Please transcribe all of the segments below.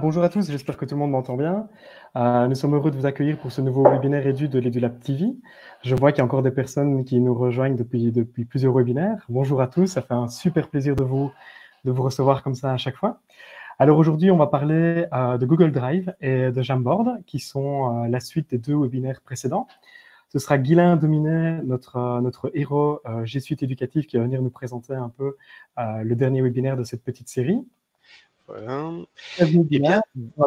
Bonjour à tous, j'espère que tout le monde m'entend bien. Nous sommes heureux de vous accueillir pour ce nouveau webinaire Edu de l'EduLab TV. Je vois qu'il y a encore des personnes qui nous rejoignent depuis plusieurs webinaires. Bonjour à tous, ça fait un super plaisir de vous recevoir comme ça à chaque fois. Alors aujourd'hui, on va parler de Google Drive et de Jamboard, qui sont la suite des deux webinaires précédents. Ce sera Guylain Dominet, notre héros G Suite éducatif, qui va venir nous présenter un peu le dernier webinaire de cette petite série. Voilà. Bienvenue, Eh bien,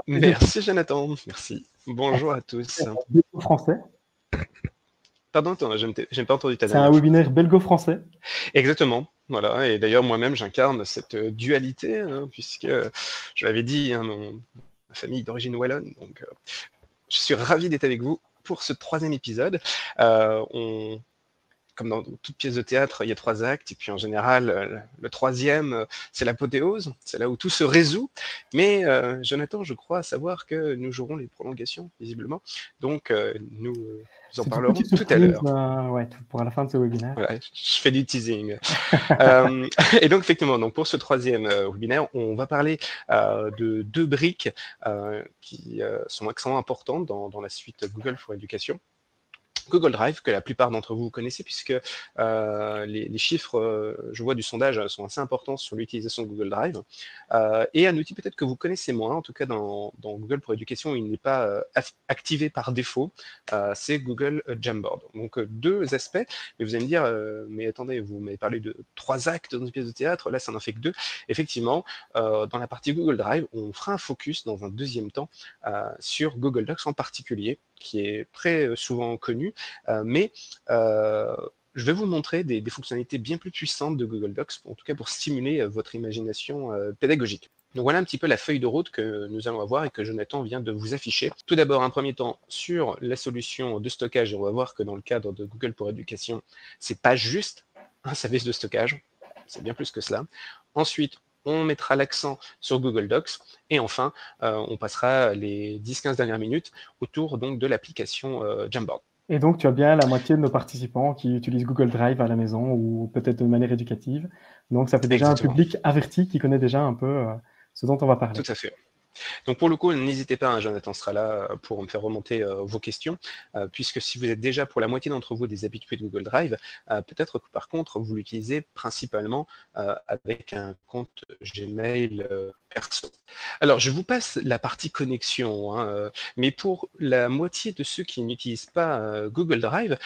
Guylain. merci Jonathan, merci. Bonjour à tous. Belgo-français. Pardon, je n'ai pas entendu ta C'est un dernière phrase. webinaire belgo-français. Exactement, voilà. Et d'ailleurs, moi-même, j'incarne cette dualité, hein, puisque je l'avais dit, hein, ma famille d'origine wallonne. Donc, je suis ravi d'être avec vous pour ce troisième épisode. Comme dans toute pièce de théâtre, il y a 3 actes, et puis en général, le troisième, c'est l'apothéose, c'est là où tout se résout. Mais Jonathan, je crois savoir que nous jouerons les prolongations, visiblement. Donc, nous en parlerons tout à l'heure. Ouais, pour la fin de ce webinaire. Voilà, je fais du teasing. Et donc, effectivement, donc pour ce troisième webinaire, on va parler de 2 briques qui sont extrêmement importantes dans la suite Google for Education. Google Drive, que la plupart d'entre vous connaissez, puisque les chiffres, je vois du sondage, sont assez importants sur l'utilisation de Google Drive. Et un outil peut-être que vous connaissez moins, en tout cas dans Google pour Éducation, il n'est pas activé par défaut, c'est Google Jamboard. Donc 2 aspects, mais vous allez me dire, mais attendez, vous m'avez parlé de 3 actes dans une pièce de théâtre, là ça n'en fait que 2. Effectivement, dans la partie Google Drive, on fera un focus dans un deuxième temps sur Google Docs en particulier, qui est très souvent connu, mais je vais vous montrer des fonctionnalités bien plus puissantes de Google Docs, en tout cas pour stimuler votre imagination pédagogique. Donc voilà un petit peu la feuille de route que nous allons avoir et que Jonathan vient de vous afficher. Tout d'abord, un premier temps sur la solution de stockage, et on va voir que dans le cadre de Google pour Éducation, c'est pas juste un service de stockage, c'est bien plus que cela. Ensuite, on mettra l'accent sur Google Docs, et enfin, on passera les 10-15 dernières minutes autour donc de l'application Jamboard. Et donc, tu as bien la moitié de nos participants qui utilisent Google Drive à la maison ou peut-être de manière éducative. Donc, ça fait déjà Exactement. un public averti qui connaît déjà un peu ce dont on va parler. Tout à fait. Donc pour le coup, n'hésitez pas, hein, Jonathan sera là pour me faire remonter vos questions, puisque si vous êtes déjà pour la moitié d'entre vous des habitués de Google Drive, peut-être que par contre, vous l'utilisez principalement avec un compte Gmail perso. Alors, je vous passe la partie connexion, hein, mais pour la moitié de ceux qui n'utilisent pas Google Drive,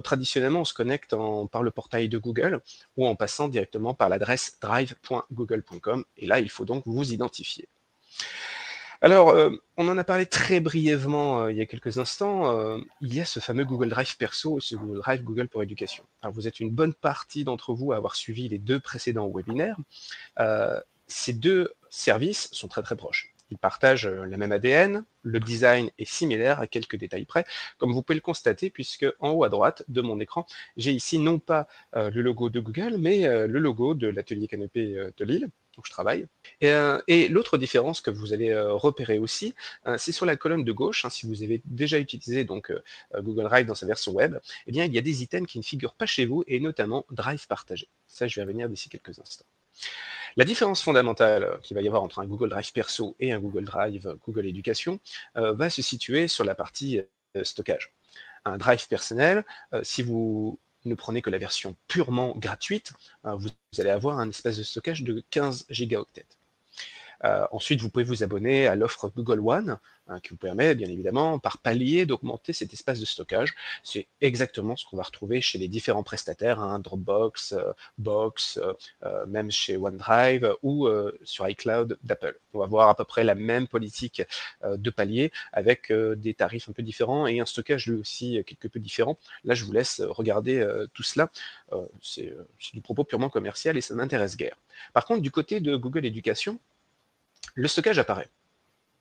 traditionnellement, on se connecte par le portail de Google ou en passant directement par l'adresse drive.google.com, et là, il faut donc vous identifier. Alors, on en a parlé très brièvement il y a quelques instants, il y a ce fameux Google Drive perso et ce Google Drive Google pour Éducation. Alors, vous êtes une bonne partie d'entre vous à avoir suivi les 2 précédents webinaires. Ces 2 services sont très très proches. Ils partagent la même ADN, le design est similaire à quelques détails près, comme vous pouvez le constater, puisque en haut à droite de mon écran, j'ai ici non pas le logo de Google, mais le logo de l'atelier Canopé de Lille, où je travaille. Et l'autre différence que vous allez repérer aussi, c'est sur la colonne de gauche, hein, si vous avez déjà utilisé donc, Google Drive dans sa version web, eh bien, il y a des items qui ne figurent pas chez vous, et notamment Drive partagé. Ça, je vais revenir d'ici quelques instants. La différence fondamentale qu'il va y avoir entre un Google Drive perso et un Google Drive Google Éducation va se situer sur la partie stockage. Un Drive personnel, si vous ne prenez que la version purement gratuite, vous allez avoir un espace de stockage de 15 gigaoctets. Ensuite, vous pouvez vous abonner à l'offre Google One, qui vous permet, bien évidemment, par palier, d'augmenter cet espace de stockage. C'est exactement ce qu'on va retrouver chez les différents prestataires, hein, Dropbox, Box, même chez OneDrive ou sur iCloud d'Apple. On va voir à peu près la même politique de palier avec des tarifs un peu différents et un stockage lui aussi quelque peu différent. Là, je vous laisse regarder tout cela. C'est du propos purement commercial et ça m'intéresse guère. Par contre, du côté de Google Éducation, le stockage apparaît.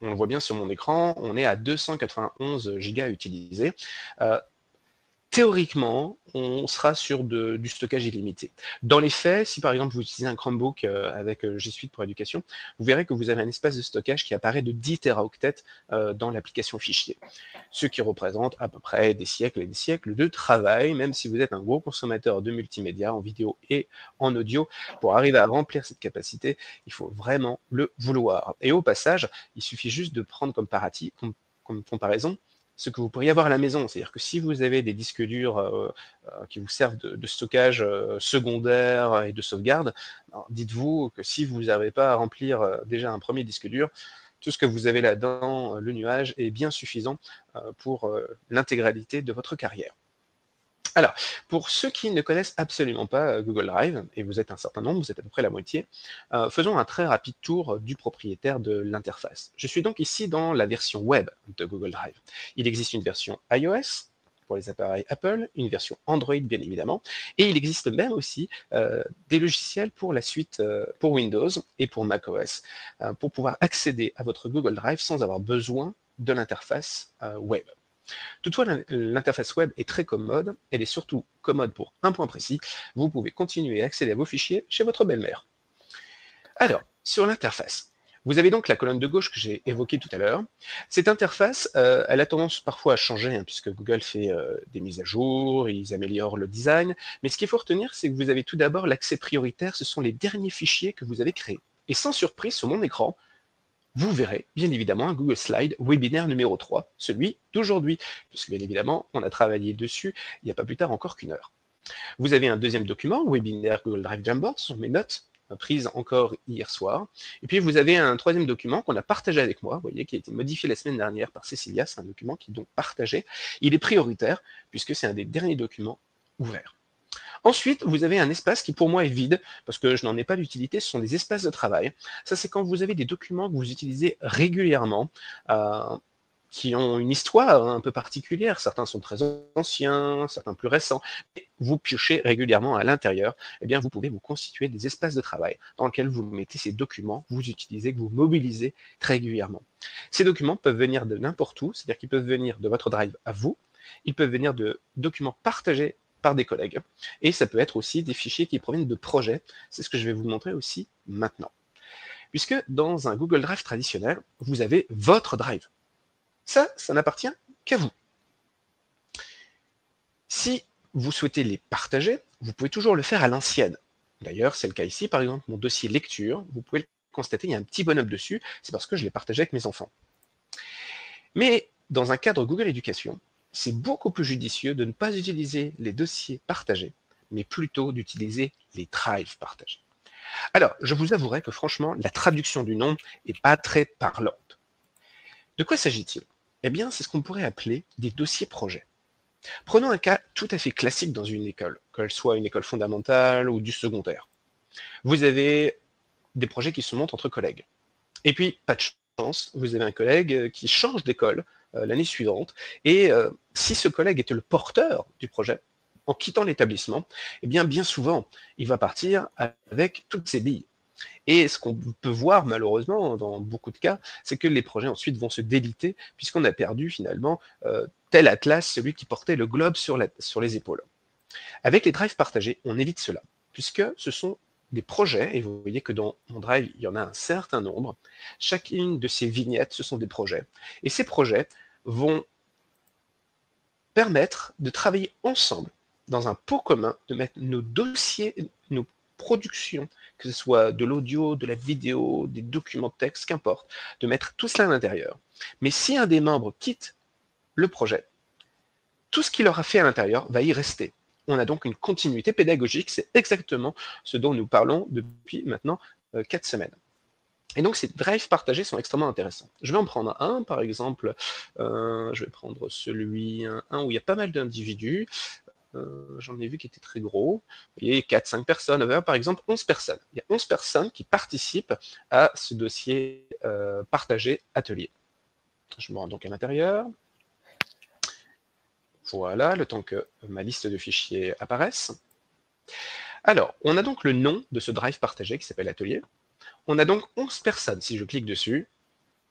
On le voit bien sur mon écran, on est à 291 gigas utilisés. théoriquement, on sera sur du stockage illimité. Dans les faits, si par exemple vous utilisez un Chromebook avec G Suite pour éducation, vous verrez que vous avez un espace de stockage qui apparaît de 10 téraoctets dans l'application fichier, ce qui représente à peu près des siècles et des siècles de travail, même si vous êtes un gros consommateur de multimédia en vidéo et en audio. Pour arriver à remplir cette capacité, il faut vraiment le vouloir. Et au passage, il suffit juste de prendre comme comparaison ce que vous pourriez avoir à la maison. C'est-à-dire que si vous avez des disques durs qui vous servent de stockage secondaire et de sauvegarde, dites-vous que si vous n'avez pas à remplir déjà un premier disque dur, tout ce que vous avez là-dedans, le nuage, est bien suffisant pour l'intégralité de votre carrière. Alors, pour ceux qui ne connaissent absolument pas Google Drive, et vous êtes un certain nombre, vous êtes à peu près la moitié, faisons un très rapide tour du propriétaire de l'interface. Je suis donc ici dans la version web de Google Drive. Il existe une version iOS pour les appareils Apple, une version Android bien évidemment, et il existe même aussi des logiciels pour la suite pour Windows et pour macOS, pour pouvoir accéder à votre Google Drive sans avoir besoin de l'interface web. Toutefois, l'interface web est très commode, elle est surtout commode pour un point précis, vous pouvez continuer à accéder à vos fichiers chez votre belle-mère. Alors, sur l'interface, vous avez donc la colonne de gauche que j'ai évoquée tout à l'heure. Cette interface, elle a tendance parfois à changer, puisque Google fait des mises à jour, ils améliorent le design, mais ce qu'il faut retenir, c'est que vous avez tout d'abord l'accès prioritaire, ce sont les derniers fichiers que vous avez créés. Et sans surprise, sur mon écran, vous verrez bien évidemment un Google Slide webinaire numéro 3, celui d'aujourd'hui, puisque bien évidemment, on a travaillé dessus il n'y a pas plus tard encore qu'1 heure. Vous avez un deuxième document, webinaire Google Drive Jamboard, ce sont mes notes prises encore hier soir. Et puis vous avez un troisième document qu'on a partagé avec moi, vous voyez, qui a été modifié la semaine dernière par Cécilia, c'est un document qui est donc partagé. Il est prioritaire, puisque c'est un des derniers documents ouverts. Ensuite, vous avez un espace qui pour moi est vide, parce que je n'en ai pas d'utilité, ce sont des espaces de travail. Ça, c'est quand vous avez des documents que vous utilisez régulièrement, qui ont une histoire un peu particulière. Certains sont très anciens, certains plus récents. Et vous piochez régulièrement à l'intérieur, eh bien, vous pouvez vous constituer des espaces de travail dans lesquels vous mettez ces documents, vous utilisez, que vous mobilisez très régulièrement. Ces documents peuvent venir de n'importe où, c'est-à-dire qu'ils peuvent venir de votre drive à vous, ils peuvent venir de documents partagés par des collègues. Et ça peut être aussi des fichiers qui proviennent de projets. C'est ce que je vais vous montrer aussi maintenant. Puisque dans un Google Drive traditionnel, vous avez votre Drive. Ça n'appartient qu'à vous. Si vous souhaitez les partager, vous pouvez toujours le faire à l'ancienne. D'ailleurs, c'est le cas ici. Par exemple, mon dossier lecture, vous pouvez le constater, il y a un petit bonhomme dessus. C'est parce que je l'ai partagé avec mes enfants. Mais dans un cadre Google Éducation, c'est beaucoup plus judicieux de ne pas utiliser les dossiers partagés, mais plutôt d'utiliser les drives partagés. Alors, je vous avouerai que franchement, la traduction du nom n'est pas très parlante. De quoi s'agit-il? Eh bien, c'est ce qu'on pourrait appeler des dossiers projets. Prenons un cas tout à fait classique dans une école, qu'elle soit une école fondamentale ou du secondaire. Vous avez des projets qui se montent entre collègues. Et puis, pas de chance, vous avez un collègue qui change d'école l'année suivante, et si ce collègue était le porteur du projet, en quittant l'établissement, eh bien souvent, il va partir avec toutes ses billes. Et ce qu'on peut voir malheureusement dans beaucoup de cas, c'est que les projets ensuite vont se déliter, puisqu'on a perdu finalement tel atlas, celui qui portait le globe sur les épaules. Avec les drives partagés, on évite cela, puisque ce sont des projets, et vous voyez que dans mon drive, il y en a un certain nombre. Chacune de ces vignettes, ce sont des projets. Et ces projets vont permettre de travailler ensemble dans un pot commun, de mettre nos dossiers, nos productions, que ce soit de l'audio, de la vidéo, des documents de texte, qu'importe, de mettre tout cela à l'intérieur. Mais si un des membres quitte le projet, tout ce qu'il aura fait à l'intérieur va y rester. On a donc une continuité pédagogique, c'est exactement ce dont nous parlons depuis maintenant 4 semaines. Et donc ces drives partagés sont extrêmement intéressants. Je vais en prendre un, par exemple, je vais prendre celui, un où il y a pas mal d'individus, j'en ai vu qui était très gros, vous voyez 4-5 personnes, par exemple 11 personnes. Il y a 11 personnes qui participent à ce dossier partagé atelier. Je me rends donc à l'intérieur. Voilà, le temps que ma liste de fichiers apparaisse. Alors, on a donc le nom de ce drive partagé qui s'appelle Atelier. On a donc 11 personnes. Si je clique dessus,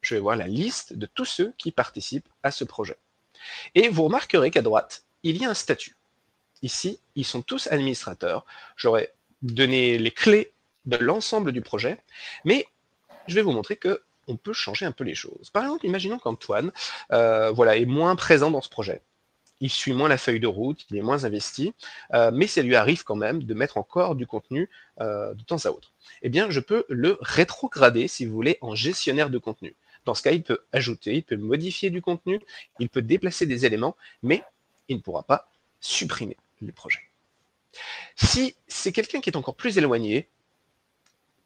je vais voir la liste de tous ceux qui participent à ce projet. Et vous remarquerez qu'à droite, il y a un statut. Ici, ils sont tous administrateurs. J'aurais donné les clés de l'ensemble du projet, mais je vais vous montrer que on peut changer un peu les choses. Par exemple, imaginons qu'Antoine voilà, est moins présent dans ce projet. Il suit moins la feuille de route, il est moins investi, mais ça lui arrive quand même de mettre encore du contenu de temps à autre. Eh bien, je peux le rétrograder, si vous voulez, en gestionnaire de contenu. Dans ce cas, il peut ajouter, il peut modifier du contenu, il peut déplacer des éléments, mais il ne pourra pas supprimer le projet. Si c'est quelqu'un qui est encore plus éloigné,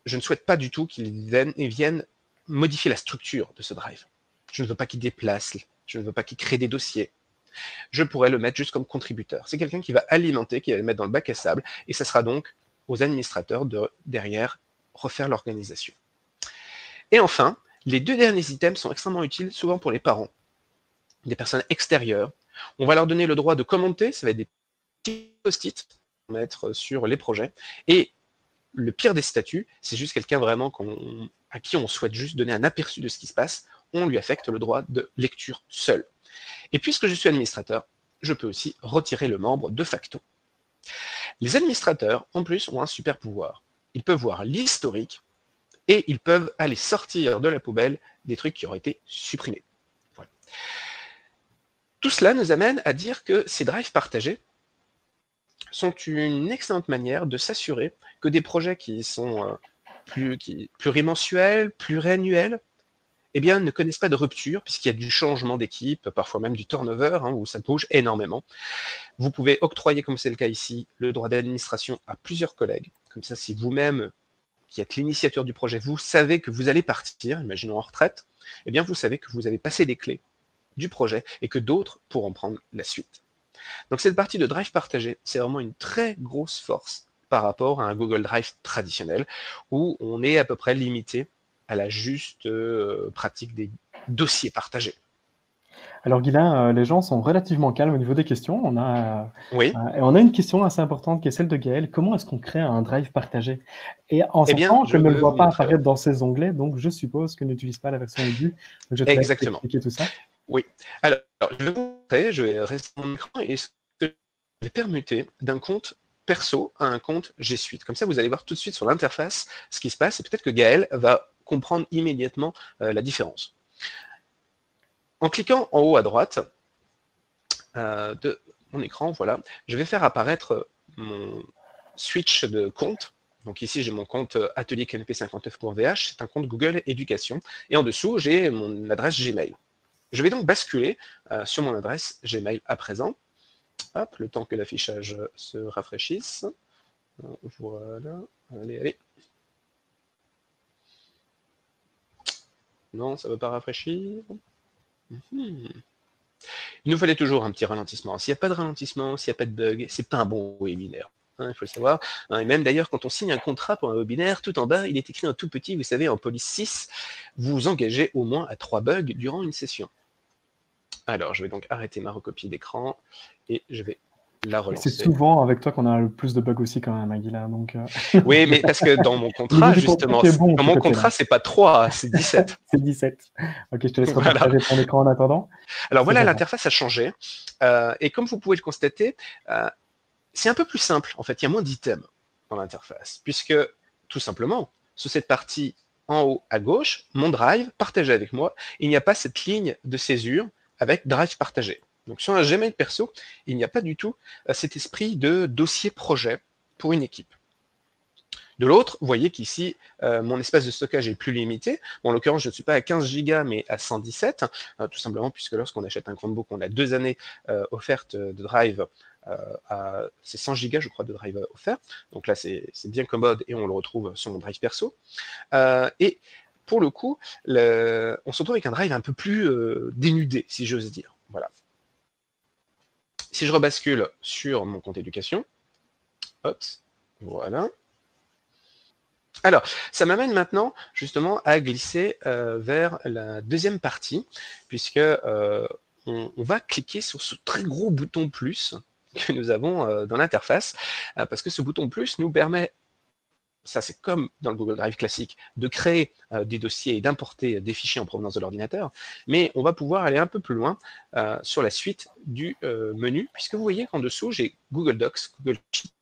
je ne souhaite pas du tout qu'il vienne modifier la structure de ce drive. Je ne veux pas qu'il déplace, je ne veux pas qu'il crée des dossiers. Je pourrais le mettre juste comme contributeur. C'est quelqu'un qui va alimenter, qui va le mettre dans le bac à sable, et ça sera donc aux administrateurs de, derrière, refaire l'organisation. Et enfin, les deux derniers items sont extrêmement utiles, souvent pour les parents, des personnes extérieures. On va leur donner le droit de commenter, ça va être des petits post-it à mettre sur les projets, et le pire des statuts, c'est juste quelqu'un vraiment à qui on souhaite juste donner un aperçu de ce qui se passe, on lui affecte le droit de lecture seul. Et puisque je suis administrateur, je peux aussi retirer le membre de facto. Les administrateurs, en plus, ont un super pouvoir. Ils peuvent voir l'historique et ils peuvent aller sortir de la poubelle des trucs qui auraient été supprimés. Voilà. Tout cela nous amène à dire que ces drives partagés sont une excellente manière de s'assurer que des projets qui sont plurimensuels, pluriannuels, eh bien, ne connaissent pas de rupture, puisqu'il y a du changement d'équipe, parfois même du turnover, où ça bouge énormément. Vous pouvez octroyer, comme c'est le cas ici, le droit d'administration à plusieurs collègues. Comme ça, si vous-même, qui êtes l'initiateur du projet, vous savez que vous allez partir, imaginons en retraite, eh bien, vous savez que vous avez passé les clés du projet et que d'autres pourront prendre la suite. Donc, cette partie de Drive partagé, c'est vraiment une très grosse force par rapport à un Google Drive traditionnel, où on est à peu près limité à la juste pratique des dossiers partagés. Alors, Guylain, les gens sont relativement calmes au niveau des questions. Oui. Et on a une question assez importante qui est celle de Gaël. Comment est-ce qu'on crée un drive partagé? Et en Eh bien, sortant, je je ne le vais vois vous pas montrer. apparaître dans ces onglets, donc je suppose que n'utilise pas la version aiguë. Donc, je te laisse Exactement. expliquer tout ça. Oui. Alors, je vais vous montrer, je vais rester mon écran et je vais permuter d'un compte perso à un compte G Suite. Comme ça, vous allez voir tout de suite sur l'interface ce qui se passe et peut-être que Gaël va comprendre immédiatement la différence. En cliquant en haut à droite de mon écran, voilà, je vais faire apparaître mon switch de compte. Donc ici, j'ai mon compte atelier knp59.vh, c'est un compte Google Éducation. Et en dessous, j'ai mon adresse Gmail. Je vais donc basculer sur mon adresse Gmail à présent. Hop, le temps que l'affichage se rafraîchisse. Voilà, allez, allez. Non, ça ne veut pas rafraîchir. Il nous fallait toujours un petit ralentissement. S'il n'y a pas de ralentissement, s'il n'y a pas de bug, c'est pas un bon webinaire. Il faut le savoir. Et même d'ailleurs, quand on signe un contrat pour un webinaire, tout en bas, il est écrit en tout petit, vous savez, en police 6, vous vous engagez au moins à 3 bugs durant une session. Alors, je vais donc arrêter ma recopie d'écran et je vais la relancer. C'est souvent avec toi qu'on a le plus de bugs aussi quand même, Aguila. Donc, Oui, mais parce que dans mon contrat, justement, bon, dans mon contrat, c'est pas 3, c'est 17. C'est 17. Ok, je te laisse Voilà. repartager ton écran en attendant. Alors voilà, l'interface a changé. Et comme vous pouvez le constater, c'est un peu plus simple. En fait, il y a moins d'items dans l'interface, puisque tout simplement, sur cette partie en haut à gauche, mon drive partagé avec moi, il n'y a pas cette ligne de césure avec drive partagé. Donc sur un Gmail perso, il n'y a pas du tout cet esprit de dossier projet pour une équipe. De l'autre, vous voyez qu'ici, mon espace de stockage est plus limité. Bon, en l'occurrence, je ne suis pas à 15 Go, mais à 117, tout simplement puisque lorsqu'on achète un Chromebook, on a 2 années offertes de drive. C'est 100 Go, je crois, de drive offert. Donc là, c'est bien commode et on le retrouve sur mon drive perso. Et pour le coup, on se retrouve avec un drive un peu plus dénudé, si j'ose dire. Voilà. Si je rebascule sur mon compte éducation, hop, voilà. Alors, ça m'amène maintenant justement à glisser vers la deuxième partie, puisque on va cliquer sur ce très gros bouton plus que nous avons dans l'interface, parce que ce bouton plus nous permet ça c'est comme dans le Google Drive classique, de créer des dossiers et d'importer des fichiers en provenance de l'ordinateur, mais on va pouvoir aller un peu plus loin sur la suite du menu, puisque vous voyez qu'en dessous, j'ai Google Docs, Google Sheets,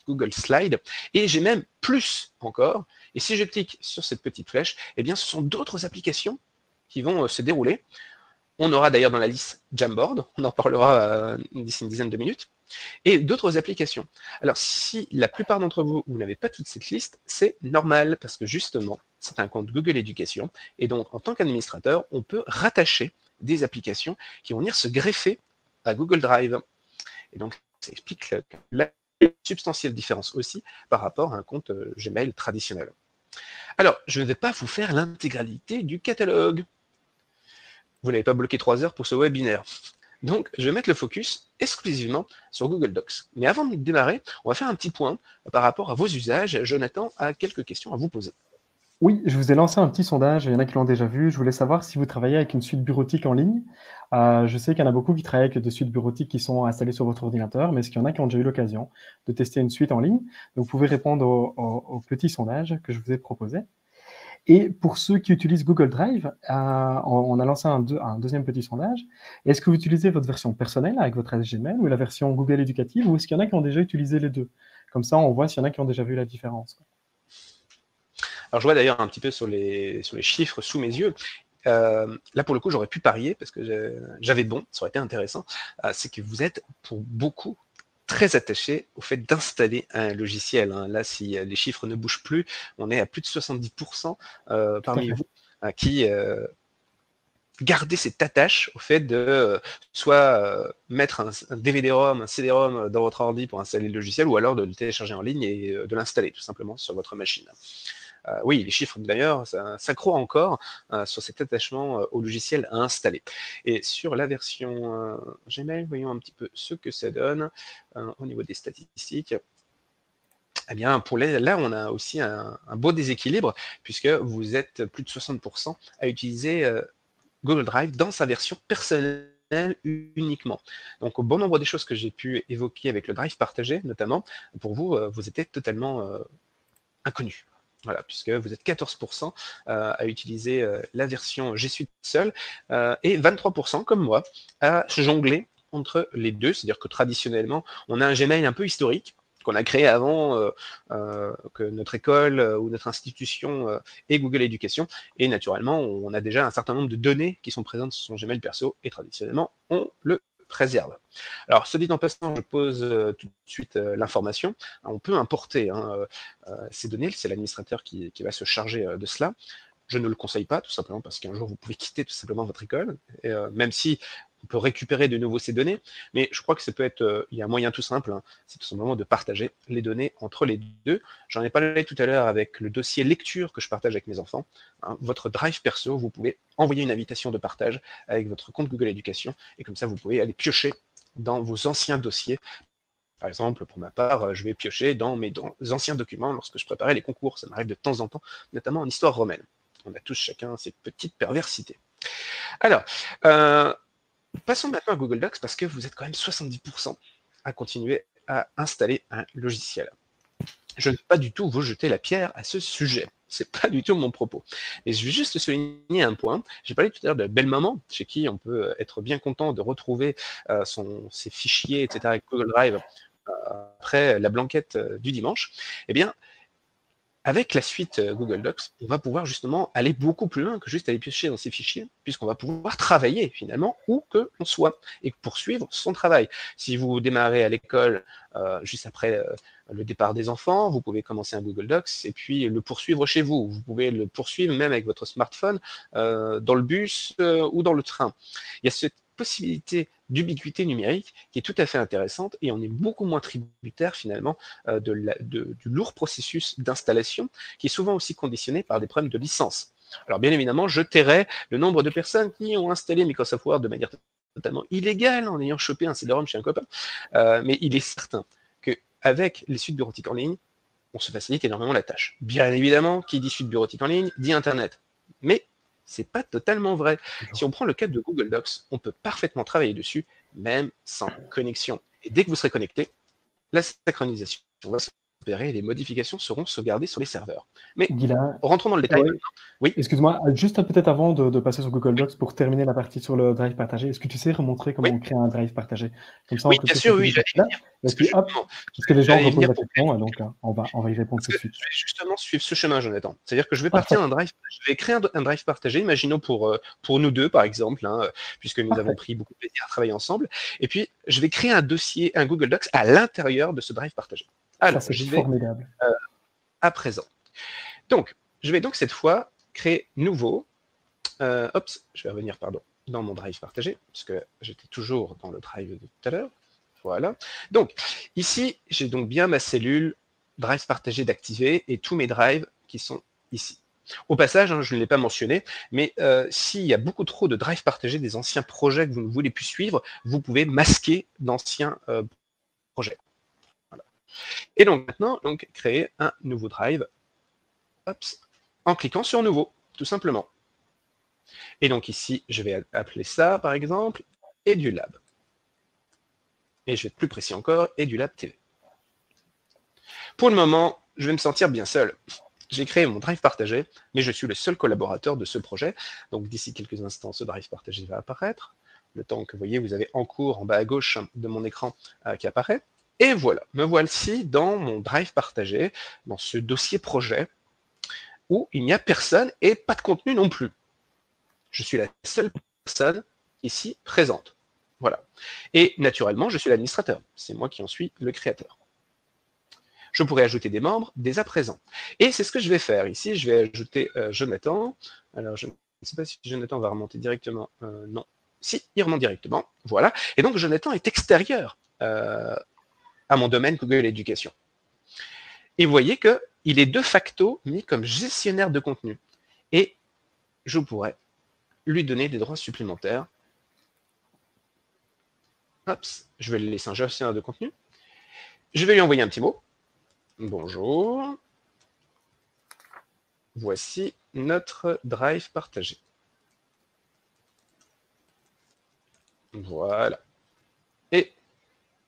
Google Slide, et j'ai même plus encore, et si je clique sur cette petite flèche, eh bien ce sont d'autres applications qui vont se dérouler. On aura d'ailleurs dans la liste Jamboard, on en parlera d'ici une dizaine de minutes, et d'autres applications. Alors, si la plupart d'entre vous, vous n'avez pas toute cette liste, c'est normal, parce que justement, c'est un compte Google Éducation, et donc, en tant qu'administrateur, on peut rattacher des applications qui vont venir se greffer à Google Drive. Et donc, ça explique la substantielle différence aussi par rapport à un compte Gmail traditionnel. Alors, je ne vais pas vous faire l'intégralité du catalogue. Vous n'avez pas bloqué 3 heures pour ce webinaire. Donc, je vais mettre le focus exclusivement sur Google Docs. Mais avant de démarrer, on va faire un petit point par rapport à vos usages. Jonathan a quelques questions à vous poser. Oui, je vous ai lancé un petit sondage, il y en a qui l'ont déjà vu. Je voulais savoir si vous travaillez avec une suite bureautique en ligne. Je sais qu'il y en a beaucoup qui travaillent avec des suites bureautiques qui sont installées sur votre ordinateur, mais est-ce qu'il y en a qui ont déjà eu l'occasion de tester une suite en ligne? Donc, vous pouvez répondre au petit sondage que je vous ai proposé. Et pour ceux qui utilisent Google Drive, on a lancé un deuxième petit sondage. Est-ce que vous utilisez votre version personnelle avec votre adresse Gmail ou la version Google éducative, ou est-ce qu'il y en a qui ont déjà utilisé les deux? Comme ça, on voit s'il y en a qui ont déjà vu la différence. Alors, je vois d'ailleurs un petit peu sur les chiffres sous mes yeux. Là, pour le coup, j'aurais pu parier, parce que j'avais bon, ça aurait été intéressant, c'est que vous êtes, pour beaucoup, très attaché au fait d'installer un logiciel. Hein. Là, si les chiffres ne bougent plus, on est à plus de 70% parmi vous qui gardez cette attache au fait de soit mettre un DVD-ROM, un CD-ROM dans votre ordi pour installer le logiciel, ou alors de le télécharger en ligne et de l'installer tout simplement sur votre machine. Oui, les chiffres d'ailleurs, ça croît encore sur cet attachement au logiciel à installer. Et sur la version Gmail, voyons un petit peu ce que ça donne au niveau des statistiques. Eh bien, là, on a aussi un beau déséquilibre, puisque vous êtes plus de 60% à utiliser Google Drive dans sa version personnelle uniquement. Donc, au bon nombre des choses que j'ai pu évoquer avec le Drive partagé, notamment, pour vous, vous étiez totalement inconnu. Voilà, puisque vous êtes 14% à utiliser la version G Suite seul et 23% comme moi à jongler entre les deux. C'est-à-dire que traditionnellement, on a un Gmail un peu historique qu'on a créé avant que notre école ou notre institution ait Google Éducation. Et naturellement, on a déjà un certain nombre de données qui sont présentes sur son Gmail perso et traditionnellement, on le préserve. Alors, ce dit en passant, je pose tout de suite l'information. On peut importer ces données, c'est l'administrateur qui va se charger de cela. Je ne le conseille pas, tout simplement parce qu'un jour, vous pouvez quitter tout simplement votre école, et, même si on peut récupérer de nouveau ces données, mais je crois que ça peut être, il y a un moyen tout simple, hein, c'est tout simplement de partager les données entre les deux. J'en ai parlé tout à l'heure avec le dossier lecture que je partage avec mes enfants. Hein, votre Drive perso, vous pouvez envoyer une invitation de partage avec votre compte Google Éducation, et comme ça, vous pouvez aller piocher dans vos anciens dossiers. Par exemple, pour ma part, je vais piocher dans mes anciens documents lorsque je préparais les concours. Ça m'arrive de temps en temps, notamment en histoire romaine. On a tous chacun ces petites perversités. Alors, passons maintenant à Google Docs parce que vous êtes quand même 70% à continuer à installer un logiciel. Je ne vais pas du tout vous jeter la pierre à ce sujet. C'est pas du tout mon propos. Et je vais juste souligner un point. J'ai parlé tout à l'heure de belle maman, chez qui on peut être bien content de retrouver ses fichiers, etc. avec Google Drive après la blanquette du dimanche. Eh bien, avec la suite Google Docs, on va pouvoir justement aller beaucoup plus loin que juste aller piocher dans ces fichiers, puisqu'on va pouvoir travailler finalement où que l'on soit et poursuivre son travail. Si vous démarrez à l'école juste après le départ des enfants, vous pouvez commencer un Google Docs et puis le poursuivre chez vous. Vous pouvez le poursuivre même avec votre smartphone dans le bus ou dans le train. Il y a cette possibilité d'ubiquité numérique qui est tout à fait intéressante et on est beaucoup moins tributaire finalement du lourd processus d'installation qui est souvent aussi conditionné par des problèmes de licence. Alors bien évidemment, je tairai le nombre de personnes qui ont installé Microsoft Word de manière totalement illégale en ayant chopé un CD-ROM chez un copain, mais il est certain qu'avec les suites bureautiques en ligne, on se facilite énormément la tâche. Bien évidemment, qui dit suite bureautique en ligne, dit Internet. Mais c'est pas totalement vrai. Si on prend le cas de Google Docs, on peut parfaitement travailler dessus, même sans connexion. Et dès que vous serez connecté, la synchronisation va se opérées et les modifications seront sauvegardées sur les serveurs. Mais Guylain, rentrons dans le détail. ouais. Oui. Excuse-moi, juste peut-être avant de passer sur Google Docs pour terminer la partie sur le drive partagé, est-ce que tu sais remontrer comment Oui, on crée un drive partagé? Comme ça, on oui, bien clôture sûr, cette oui, petite j'allais y partie-là. venir. Et Parce que puis hop, justement, parce que les gens j'allais y reposent venir la pour question, donc on va y répondre parce tout de que suite. je vais justement suivre ce chemin, Jonathan. C'est-à-dire que je vais Parfait, partir d'un drive, je vais créer un drive partagé, imaginons pour nous deux, par exemple, hein, puisque nous avons parfait. pris beaucoup de plaisir à travailler ensemble. Et puis, je vais créer un dossier, un Google Docs à l'intérieur de ce drive partagé. Ça, Alors, c'est j'y vais formidable. à présent. Donc, je vais donc cette fois créer nouveau. Je vais revenir, pardon, dans mon drive partagé, puisque j'étais toujours dans le drive de tout à l'heure. Voilà. Donc, ici, j'ai donc bien ma cellule drive partagé d'activer et tous mes drives qui sont ici. Au passage, hein, je ne l'ai pas mentionné, mais s'il y a beaucoup trop de drives partagés des anciens projets que vous ne voulez plus suivre, vous pouvez masquer d'anciens projets. Voilà. Et donc maintenant, créer un nouveau drive en cliquant sur Nouveau, tout simplement. Et donc ici, je vais appeler ça, par exemple, EduLab. Et je vais être plus précis encore, EduLab TV. Pour le moment, je vais me sentir bien seul. J'ai créé mon drive partagé, mais je suis le seul collaborateur de ce projet. Donc d'ici quelques instants, ce drive partagé va apparaître. Le temps que vous voyez, vous avez en cours, en bas à gauche de mon écran, qui apparaît. Et voilà, me voici dans mon drive partagé, dans ce dossier projet, où il n'y a personne et pas de contenu non plus. Je suis la seule personne ici présente. Voilà. Et naturellement, je suis l'administrateur. C'est moi qui en suis le créateur. Je pourrais ajouter des membres dès à présent. Et c'est ce que je vais faire. Ici, je vais ajouter Jonathan. Alors, je ne sais pas si Jonathan va remonter directement. Non. Si, il remonte directement. Voilà. Et donc, Jonathan est extérieur à mon domaine Google Éducation. Et vous voyez qu'il est de facto mis comme gestionnaire de contenu. Et je pourrais lui donner des droits supplémentaires. Hop, je vais le laisser un gestionnaire de contenu. Je vais lui envoyer un petit mot. Bonjour. Voici notre drive partagé. Voilà. Et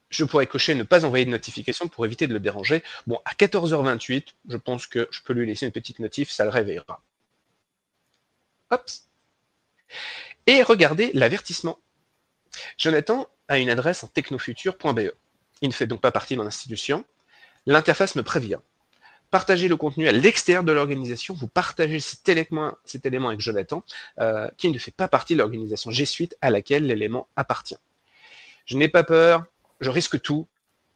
je pourrais cocher ne pas envoyer de notification pour éviter de le déranger. Bon, à 14h28, je pense que je peux lui laisser une petite notif, ça le réveillera. Hop. Et regardez l'avertissement. Jonathan a une adresse en technofuture.be. Il ne fait donc pas partie de mon institution. L'interface me prévient. Partagez le contenu à l'extérieur de l'organisation, vous partagez cet élément avec Jonathan, qui ne fait pas partie de l'organisation G Suite à laquelle l'élément appartient. Je n'ai pas peur, je risque tout,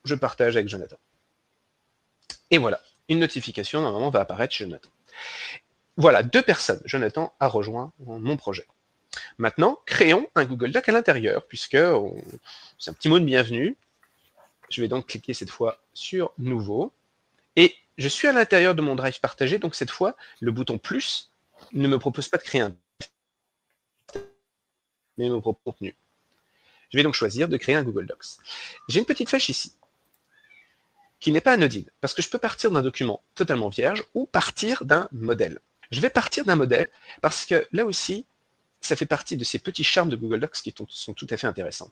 je partage avec Jonathan. Et voilà, une notification normalement va apparaître chez Jonathan. Voilà, 2 personnes. Jonathan a rejoint mon projet. Maintenant, créons un Google Doc à l'intérieur, puisque c'est un petit mot de bienvenue. Je vais donc cliquer cette fois sur Nouveau. Et je suis à l'intérieur de mon drive partagé, donc cette fois, le bouton plus ne me propose pas de créer un mais me propose contenu. Je vais donc choisir de créer un Google Docs. J'ai une petite flèche ici, qui n'est pas anodine, parce que je peux partir d'un document totalement vierge ou partir d'un modèle. Je vais partir d'un modèle, parce que là aussi, ça fait partie de ces petits charmes de Google Docs qui sont tout à fait intéressants.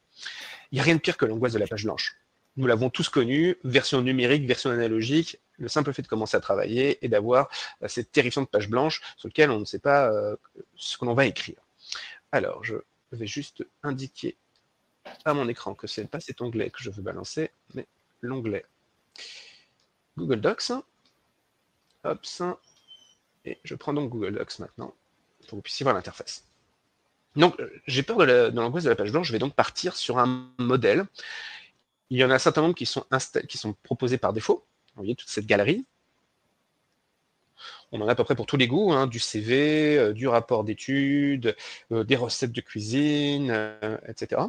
Il n'y a rien de pire que l'angoisse de la page blanche. Nous l'avons tous connu, version numérique, version analogique, le simple fait de commencer à travailler et d'avoir cette terrifiante page blanche sur laquelle on ne sait pas ce que l'on va écrire. Alors, je vais juste indiquer à mon écran que ce n'est pas cet onglet que je veux balancer, mais l'onglet Google Docs. Hop, et je prends donc Google Docs maintenant, pour que vous puissiez voir l'interface. Donc, j'ai peur de l'angoisse de la page blanche, je vais donc partir sur un modèle. Il y en a un certain nombre qui sont proposés par défaut. Vous voyez toute cette galerie. On en a à peu près pour tous les goûts, hein, du CV, du rapport d'études, des recettes de cuisine, etc.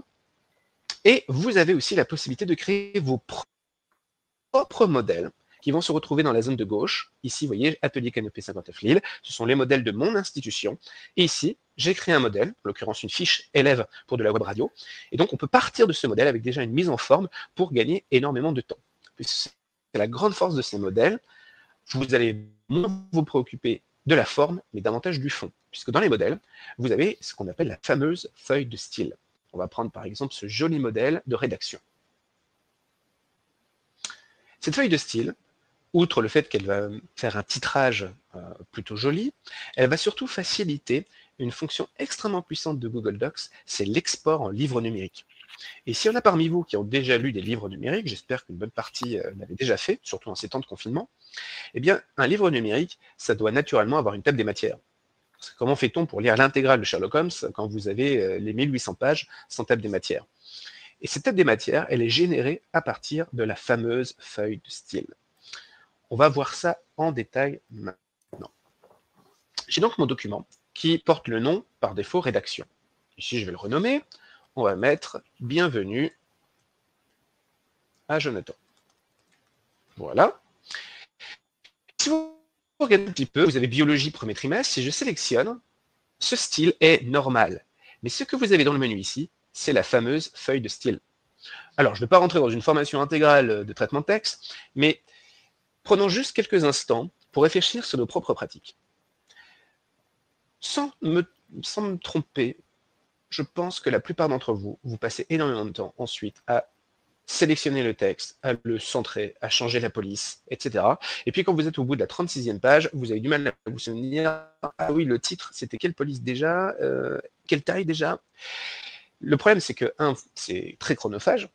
Et vous avez aussi la possibilité de créer vos propres modèles qui vont se retrouver dans la zone de gauche. Ici, vous voyez, Atelier Canopée 59 Lille. Ce sont les modèles de mon institution. Et ici, j'ai créé un modèle, en l'occurrence une fiche élève pour de la web radio. Et donc, on peut partir de ce modèle avec déjà une mise en forme pour gagner énormément de temps. C'est la grande force de ces modèles. Vous allez moins vous préoccuper de la forme, mais davantage du fond. Puisque dans les modèles, vous avez ce qu'on appelle la fameuse feuille de style. On va prendre par exemple ce joli modèle de rédaction. Cette feuille de style, outre le fait qu'elle va faire un titrage plutôt joli, elle va surtout faciliter une fonction extrêmement puissante de Google Docs, c'est l'export en livre numérique. Et s'il y en a parmi vous qui ont déjà lu des livres numériques, j'espère qu'une bonne partie l'avait déjà fait, surtout en ces temps de confinement, eh bien, un livre numérique, ça doit naturellement avoir une table des matières. Comment fait-on pour lire l'intégrale de Sherlock Holmes quand vous avez les 1800 pages sans table des matières? Et cette table des matières, elle est générée à partir de la fameuse feuille de style. On va voir ça en détail maintenant. J'ai donc mon document qui porte le nom par défaut rédaction. Ici, je vais le renommer. On va mettre bienvenue à Jonathan. Voilà. Si vous regardez un petit peu, vous avez biologie premier trimestre. Si je sélectionne, ce style est normal. Mais ce que vous avez dans le menu ici, c'est la fameuse feuille de style. Alors, je ne vais pas rentrer dans une formation intégrale de traitement de texte, mais prenons juste quelques instants pour réfléchir sur nos propres pratiques. Sans me tromper, je pense que la plupart d'entre vous, vous passez énormément de temps ensuite à sélectionner le texte, à le centrer, à changer la police, etc. Et puis quand vous êtes au bout de la 36e page, vous avez du mal à vous souvenir, ah oui, le titre, c'était quelle police déjà, quelle taille déjà. Le problème, c'est que, c'est très chronophage,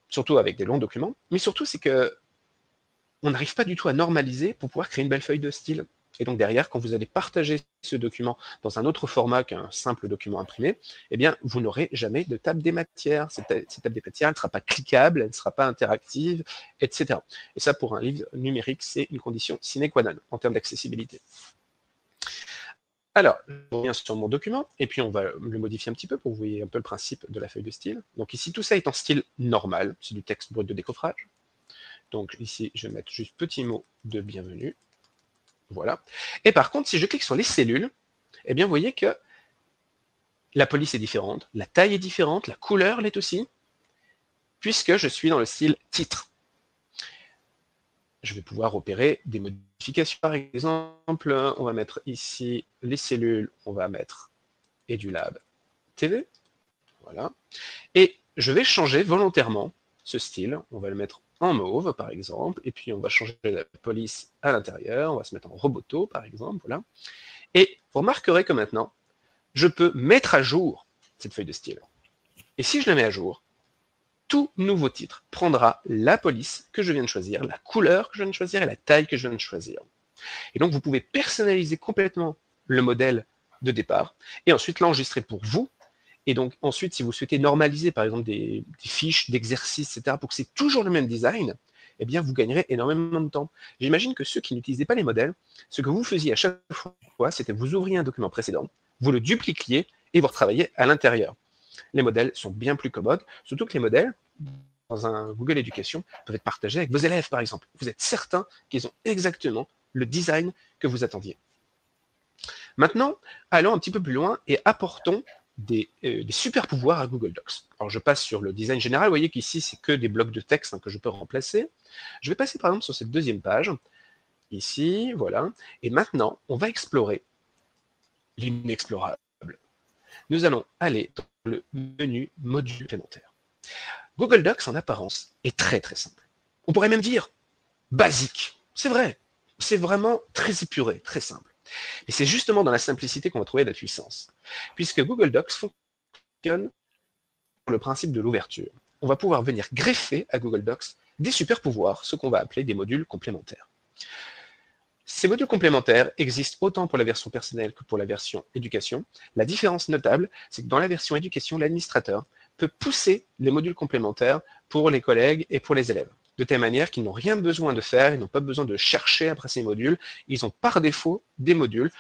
surtout avec des longs documents, mais surtout, c'est que on n'arrive pas du tout à normaliser pour pouvoir créer une belle feuille de style. Et donc derrière, quand vous allez partager ce document dans un autre format qu'un simple document imprimé, eh bien, vous n'aurez jamais de table des matières. Cette table des matières, elle ne sera pas cliquable, elle ne sera pas interactive, etc. Et ça, pour un livre numérique, c'est une condition sine qua non en termes d'accessibilité. Alors, je reviens sur mon document, et puis on va le modifier un petit peu pour que vous voyez un peu le principe de la feuille de style. Donc ici, tout ça est en style normal, c'est du texte brut de décoffrage. Donc ici, je vais mettre juste petit mot de bienvenue. Voilà. Et par contre, si je clique sur les cellules, eh bien, vous voyez que la police est différente, la taille est différente, la couleur l'est aussi, puisque je suis dans le style titre. Je vais pouvoir opérer des modifications. Par exemple, on va mettre ici les cellules, on va mettre EduLab TV. Voilà. Et je vais changer volontairement ce style. On va le mettre en mauve, par exemple, et puis on va changer la police à l'intérieur, on va se mettre en roboto, par exemple, voilà. Et vous remarquerez que maintenant, je peux mettre à jour cette feuille de style. Et si je la mets à jour, tout nouveau titre prendra la police que je viens de choisir, la couleur que je viens de choisir et la taille que je viens de choisir. Et donc, vous pouvez personnaliser complètement le modèle de départ et ensuite l'enregistrer pour vous. Et donc, ensuite, si vous souhaitez normaliser, par exemple, des fiches d'exercice, etc., pour que c'est toujours le même design, eh bien, vous gagnerez énormément de temps. J'imagine que ceux qui n'utilisaient pas les modèles, ce que vous faisiez à chaque fois, c'était vous ouvriez un document précédent, vous le dupliquiez et vous retravaillez à l'intérieur. Les modèles sont bien plus commodes, surtout que les modèles, dans un Google Éducation, peuvent être partagés avec vos élèves, par exemple. Vous êtes certain qu'ils ont exactement le design que vous attendiez. Maintenant, allons un petit peu plus loin et apportons des super pouvoirs à Google Docs. Alors, je passe sur le design général. Vous voyez qu'ici, c'est que des blocs de texte que je peux remplacer. Je vais passer, par exemple, sur cette deuxième page. Ici, voilà. Et maintenant, on va explorer l'inexplorable. Nous allons aller dans le menu module supplémentaire. Google Docs, en apparence, est très, très simple. On pourrait même dire basique. C'est vrai. C'est vraiment très épuré, très simple. Et c'est justement dans la simplicité qu'on va trouver de la puissance. Puisque Google Docs fonctionne sur le principe de l'ouverture. On va pouvoir venir greffer à Google Docs des super pouvoirs, ce qu'on va appeler des modules complémentaires. Ces modules complémentaires existent autant pour la version personnelle que pour la version éducation. La différence notable, c'est que dans la version éducation, l'administrateur peut pousser les modules complémentaires pour les collègues et pour les élèves, de telle manière qu'ils n'ont rien besoin de faire, ils n'ont pas besoin de chercher après ces modules, ils ont par défaut des modules,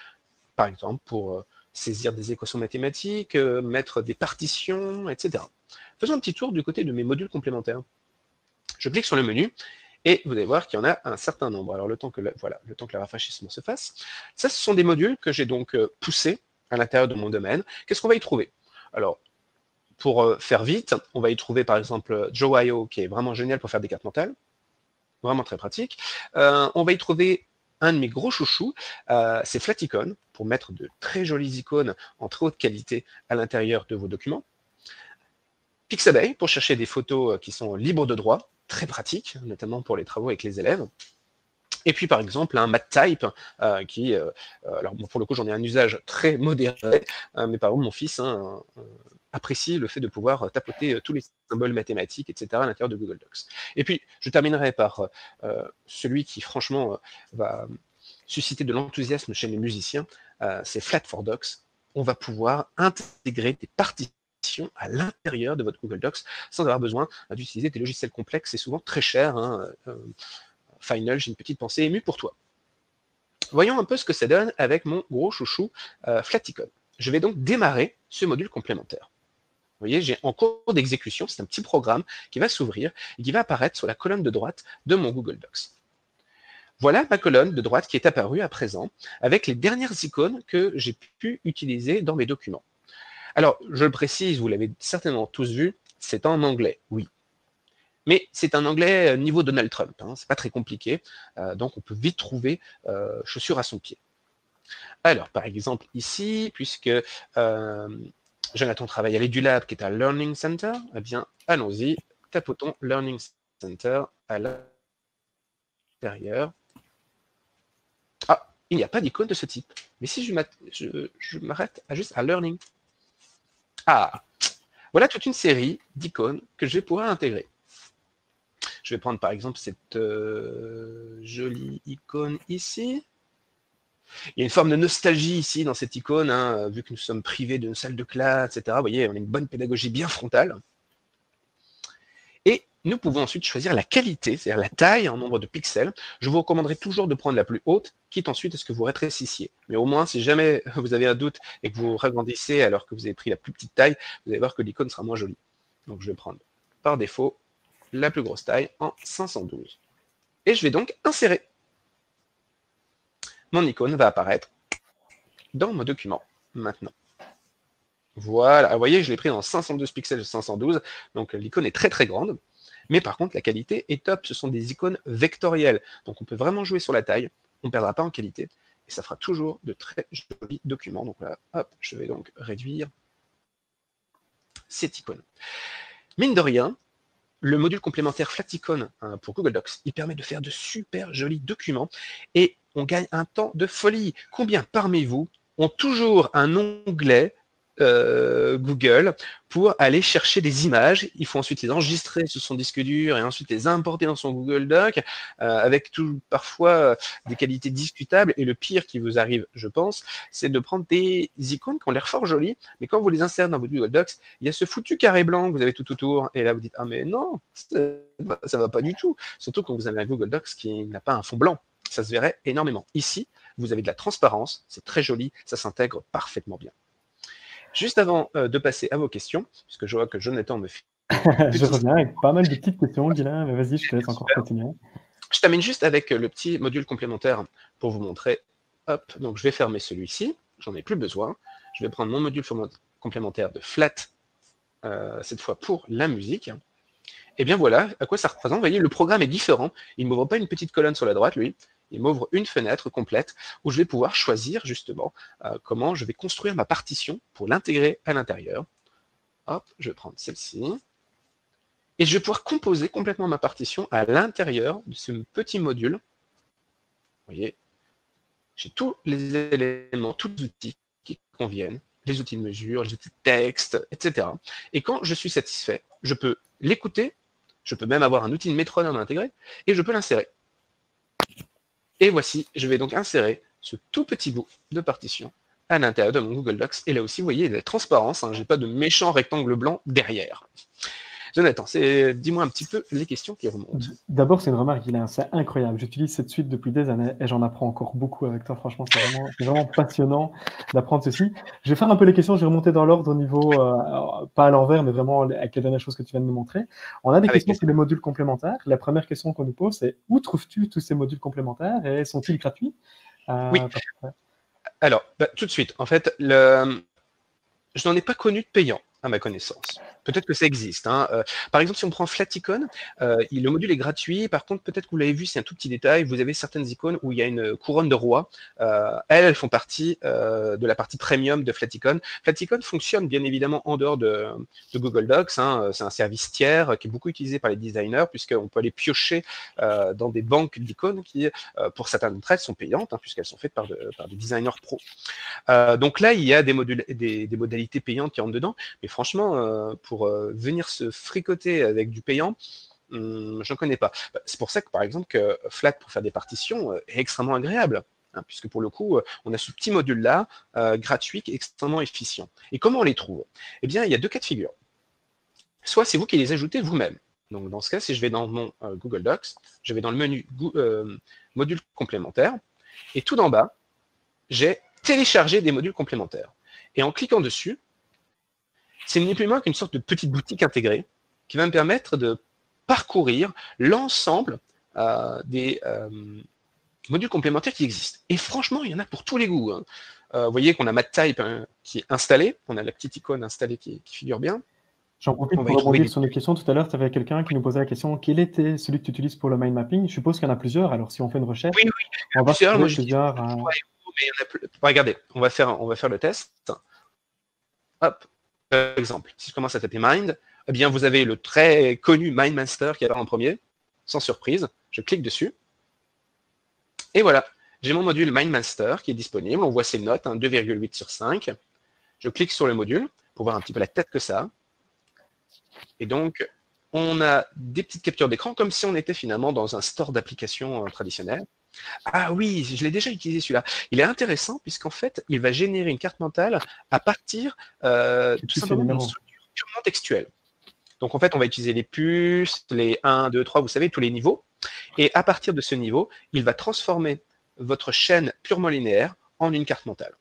par exemple pour saisir des équations mathématiques, mettre des partitions, etc. Faisons un petit tour du côté de mes modules complémentaires. Je clique sur le menu, et vous allez voir qu'il y en a un certain nombre. Alors, le temps que le rafraîchissement se fasse. Ça, ce sont des modules que j'ai donc poussés à l'intérieur de mon domaine. Qu'est-ce qu'on va y trouver? Alors, pour faire vite, on va y trouver par exemple Joe.io, qui est vraiment génial pour faire des cartes mentales. Vraiment très pratique. On va y trouver un de mes gros chouchous, c'est Flaticon, pour mettre de très jolies icônes en très haute qualité à l'intérieur de vos documents. Pixabay, pour chercher des photos qui sont libres de droit, très pratique, notamment pour les travaux avec les élèves. Et puis, par exemple, un MathType, alors bon, pour le coup, j'en ai un usage très modéré, mais par exemple, mon fils apprécie le fait de pouvoir tapoter tous les symboles mathématiques, etc., à l'intérieur de Google Docs. Et puis, je terminerai par celui qui, franchement, va susciter de l'enthousiasme chez les musiciens, c'est Flat4Docs. On va pouvoir intégrer des partitions à l'intérieur de votre Google Docs sans avoir besoin d'utiliser des logiciels complexes et souvent très chers. Final, j'ai une petite pensée émue pour toi. Voyons un peu ce que ça donne avec mon gros chouchou Flaticon. Je vais donc démarrer ce module complémentaire. Vous voyez, j'ai en cours d'exécution, c'est un petit programme qui va s'ouvrir et qui va apparaître sur la colonne de droite de mon Google Docs. Voilà ma colonne de droite qui est apparue à présent avec les dernières icônes que j'ai pu utiliser dans mes documents. Alors, je le précise, vous l'avez certainement tous vu, c'est en anglais, oui. Mais c'est un anglais niveau Donald Trump, hein, c'est pas très compliqué, donc on peut vite trouver chaussure à son pied. Alors, par exemple, ici, puisque Jonathan travaille à l'EduLab, qui est un Learning Center, eh bien, allons-y, tapotons Learning Center à l'intérieur. Ah, il n'y a pas d'icône de ce type. Mais si je m'arrête juste à Learning. Ah, voilà toute une série d'icônes que je vais pouvoir intégrer. Je vais prendre par exemple cette jolie icône ici. Il y a une forme de nostalgie ici dans cette icône, hein, vu que nous sommes privés d'une salle de classe, etc. Vous voyez, on a une bonne pédagogie bien frontale. Et nous pouvons ensuite choisir la qualité, c'est-à-dire la taille en nombre de pixels. Je vous recommanderai toujours de prendre la plus haute, quitte ensuite à ce que vous rétrécissiez. Mais au moins, si jamais vous avez un doute et que vous agrandissez alors que vous avez pris la plus petite taille, vous allez voir que l'icône sera moins jolie. Donc je vais prendre par défaut la plus grosse taille en 512. Et je vais donc insérer. Mon icône va apparaître dans mon document maintenant. Voilà, vous voyez, je l'ai pris en 512 pixels 512, donc l'icône est très très grande, mais par contre la qualité est top, ce sont des icônes vectorielles, donc on peut vraiment jouer sur la taille, on ne perdra pas en qualité, et ça fera toujours de très jolis documents. Donc voilà, hop, je vais donc réduire cette icône. Mine de rien, le module complémentaire Flaticon pour Google Docs, il permet de faire de super jolis documents et on gagne un temps de folie. Combien parmi vous ont toujours un onglet Google pour aller chercher des images? Il faut ensuite les enregistrer sur son disque dur et ensuite les importer dans son Google Doc avec parfois des qualités discutables. Et le pire qui vous arrive, je pense, c'est de prendre des icônes qui ont l'air fort jolies, mais quand vous les insérez dans votre Google Docs, il y a ce foutu carré blanc que vous avez tout autour. Et là, vous dites, ah mais non, ça va pas du tout. Surtout quand vous avez un Google Docs qui n'a pas un fond blanc. Ça se verrait énormément. Ici, vous avez de la transparence, c'est très joli, ça s'intègre parfaitement bien. Juste avant de passer à vos questions, puisque je vois que Jonathan me fait... Je reviens avec pas mal de petites questions, Guilain, mais vas-y, je te laisse encore continuer. Je termine juste avec le petit module complémentaire pour vous montrer. Hop, donc je vais fermer celui-ci, j'en ai plus besoin. Je vais prendre mon module complémentaire de Flat, cette fois pour la musique. Et bien voilà à quoi ça représente. Vous voyez, le programme est différent. Il ne m'ouvre pas une petite colonne sur la droite, lui. Il m'ouvre une fenêtre complète où je vais pouvoir choisir justement comment je vais construire ma partition pour l'intégrer à l'intérieur. Hop, je vais prendre celle-ci. Et je vais pouvoir composer complètement ma partition à l'intérieur de ce petit module. Vous voyez, j'ai tous les éléments, tous les outils qui conviennent, les outils de mesure, les outils de texte, etc. Et quand je suis satisfait, je peux l'écouter, je peux même avoir un outil de métronome intégré, et je peux l'insérer. Et voici, je vais donc insérer ce tout petit bout de partition à l'intérieur de mon Google Docs. Et là aussi, vous voyez, il y a de la transparence, hein, je n'ai pas de méchant rectangle blanc derrière. Jonathan, dis-moi un petit peu les questions qui remontent. D'abord, c'est une remarque, Guilain, c'est incroyable. J'utilise cette suite depuis des années et j'en apprends encore beaucoup avec toi. Franchement, c'est vraiment passionnant d'apprendre ceci. Je vais faire un peu les questions, je vais remonter dans l'ordre au niveau, pas à l'envers, mais vraiment avec les dernières choses que tu viens de nous montrer. On a des questions sur les modules complémentaires. La première question qu'on nous pose, c'est où trouves-tu tous ces modules complémentaires et sont-ils gratuits? Oui. Alors, tout de suite, en fait, je n'en ai pas connu de payant, à ma connaissance. Peut-être que ça existe. Hein. Par exemple, si on prend Flaticon, le module est gratuit. Par contre, peut-être que vous l'avez vu, c'est un tout petit détail. Vous avez certaines icônes où il y a une couronne de roi. Elles font partie de la partie premium de Flaticon. Flaticon fonctionne bien évidemment en dehors de Google Docs. Hein. C'est un service tiers qui est beaucoup utilisé par les designers, puisqu'on peut aller piocher dans des banques d'icônes qui, pour certaines d'entre elles, sont payantes, hein, puisqu'elles sont faites par des designers pros. Donc là, il y a des modalités payantes qui rentrent dedans, mais franchement, pour venir se fricoter avec du payant, je n'en connais pas. C'est pour ça que, par exemple, que Flat, pour faire des partitions, est extrêmement agréable, hein, puisque pour le coup, on a ce petit module-là, gratuit, qui est extrêmement efficient. Et comment on les trouve? Eh bien, il y a deux cas de figure. Soit c'est vous qui les ajoutez vous-même. Donc dans ce cas, si je vais dans mon Google Docs, je vais dans le menu module complémentaire, et tout en bas, j'ai téléchargé des modules complémentaires. Et en cliquant dessus, c'est ni plus ni moins qu'une sorte de petite boutique intégrée qui va me permettre de parcourir l'ensemble des modules complémentaires qui existent. Et franchement, il y en a pour tous les goûts. Hein. Vous voyez qu'on a MathType qui est installé, on a la petite icône installée qui figure bien. J'en profite pour rebondir sur une question. Tout à l'heure, tu avais quelqu'un qui nous posait la question, quel était celui que tu utilises pour le mind mapping? Je suppose qu'il y en a plusieurs, alors si on fait une recherche, oui, on va plusieurs. trouver plusieurs. Regardez, on va faire le test. Hop, par exemple, si je commence à taper Mind, eh bien vous avez le très connu MindMaster qui apparaît en premier, sans surprise. Je clique dessus. Et voilà, j'ai mon module MindMaster qui est disponible. On voit ses notes, hein, 2,8 sur 5. Je clique sur le module pour voir un petit peu la tête que ça a. Et donc, on a des petites captures d'écran comme si on était finalement dans un store d'applications traditionnel. Ah oui, je l'ai déjà utilisé celui-là. Il est intéressant puisqu'en fait, il va générer une carte mentale à partir tout simplement d'une structure purement textuelle. Donc en fait, on va utiliser les puces, les 1, 2, 3, vous savez, tous les niveaux. Et à partir de ce niveau, il va transformer votre chaîne purement linéaire en une carte mentale.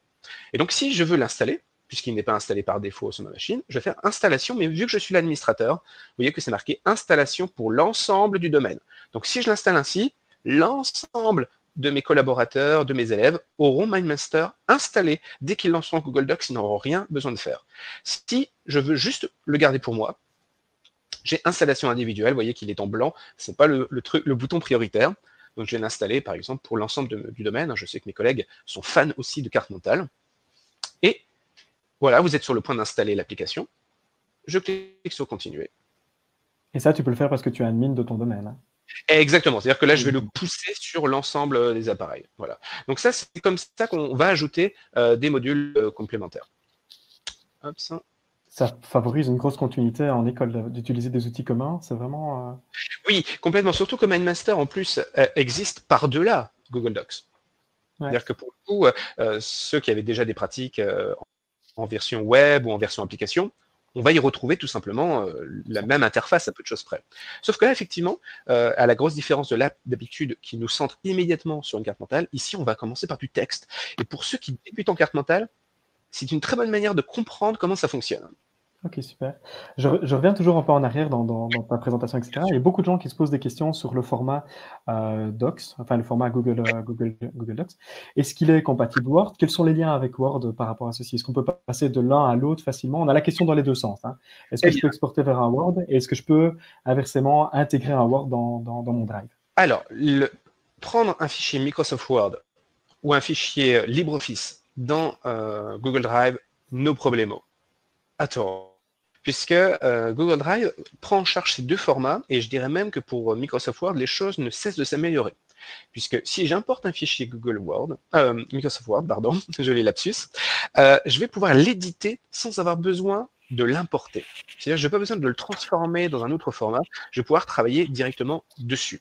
Et donc si je veux l'installer, puisqu'il n'est pas installé par défaut sur ma machine, je vais faire installation, mais vu que je suis l'administrateur, vous voyez que c'est marqué installation pour l'ensemble du domaine. Donc si je l'installe ainsi, l'ensemble de mes collaborateurs, de mes élèves auront MindMaster installé. Dès qu'ils lanceront Google Docs, ils n'auront rien besoin de faire. Si je veux juste le garder pour moi, j'ai installation individuelle, vous voyez qu'il est en blanc, ce n'est pas le bouton prioritaire. Donc je vais l'installer par exemple pour l'ensemble du domaine. Je sais que mes collègues sont fans aussi de cartes mentales. Et voilà, vous êtes sur le point d'installer l'application. Je clique sur continuer. Et ça, tu peux le faire parce que tu es admin de ton domaine. Hein. Exactement, c'est-à-dire que là, je vais le pousser sur l'ensemble des appareils. Voilà. Donc ça, c'est comme ça qu'on va ajouter des modules complémentaires. Hop, ça. Ça favorise une grosse continuité en école d'utiliser des outils communs, c'est vraiment... Oui, complètement, surtout que MindMaster, en plus, existe par-delà Google Docs. Ouais. C'est-à-dire que pour le coup, ceux qui avaient déjà des pratiques en version web ou en version application, on va y retrouver tout simplement la même interface à peu de choses près. Sauf que là, effectivement, à la grosse différence de l'app d'habitude qui nous centre immédiatement sur une carte mentale, ici, on va commencer par du texte. Et pour ceux qui débutent en carte mentale, c'est une très bonne manière de comprendre comment ça fonctionne. Ok, super. Je reviens toujours un peu en arrière dans ta présentation, etc. Il y a beaucoup de gens qui se posent des questions sur le format Docs, enfin le format Google Docs. Est-ce qu'il est compatible Word? Quels sont les liens avec Word par rapport à ceci? Est-ce qu'on peut passer de l'un à l'autre facilement? On a la question dans les deux sens. Hein. Est-ce que je peux exporter vers un Word et est-ce que je peux inversement intégrer un Word dans mon Drive? Alors, prendre un fichier Microsoft Word ou un fichier LibreOffice dans Google Drive, no problemo. Attends. Puisque Google Drive prend en charge ces deux formats, et je dirais même que pour Microsoft Word, les choses ne cessent de s'améliorer. Puisque si j'importe un fichier Microsoft Word, pardon, je l'ai lapsus, je vais pouvoir l'éditer sans avoir besoin de l'importer. C'est-à-dire que je n'ai pas besoin de le transformer dans un autre format, je vais pouvoir travailler directement dessus.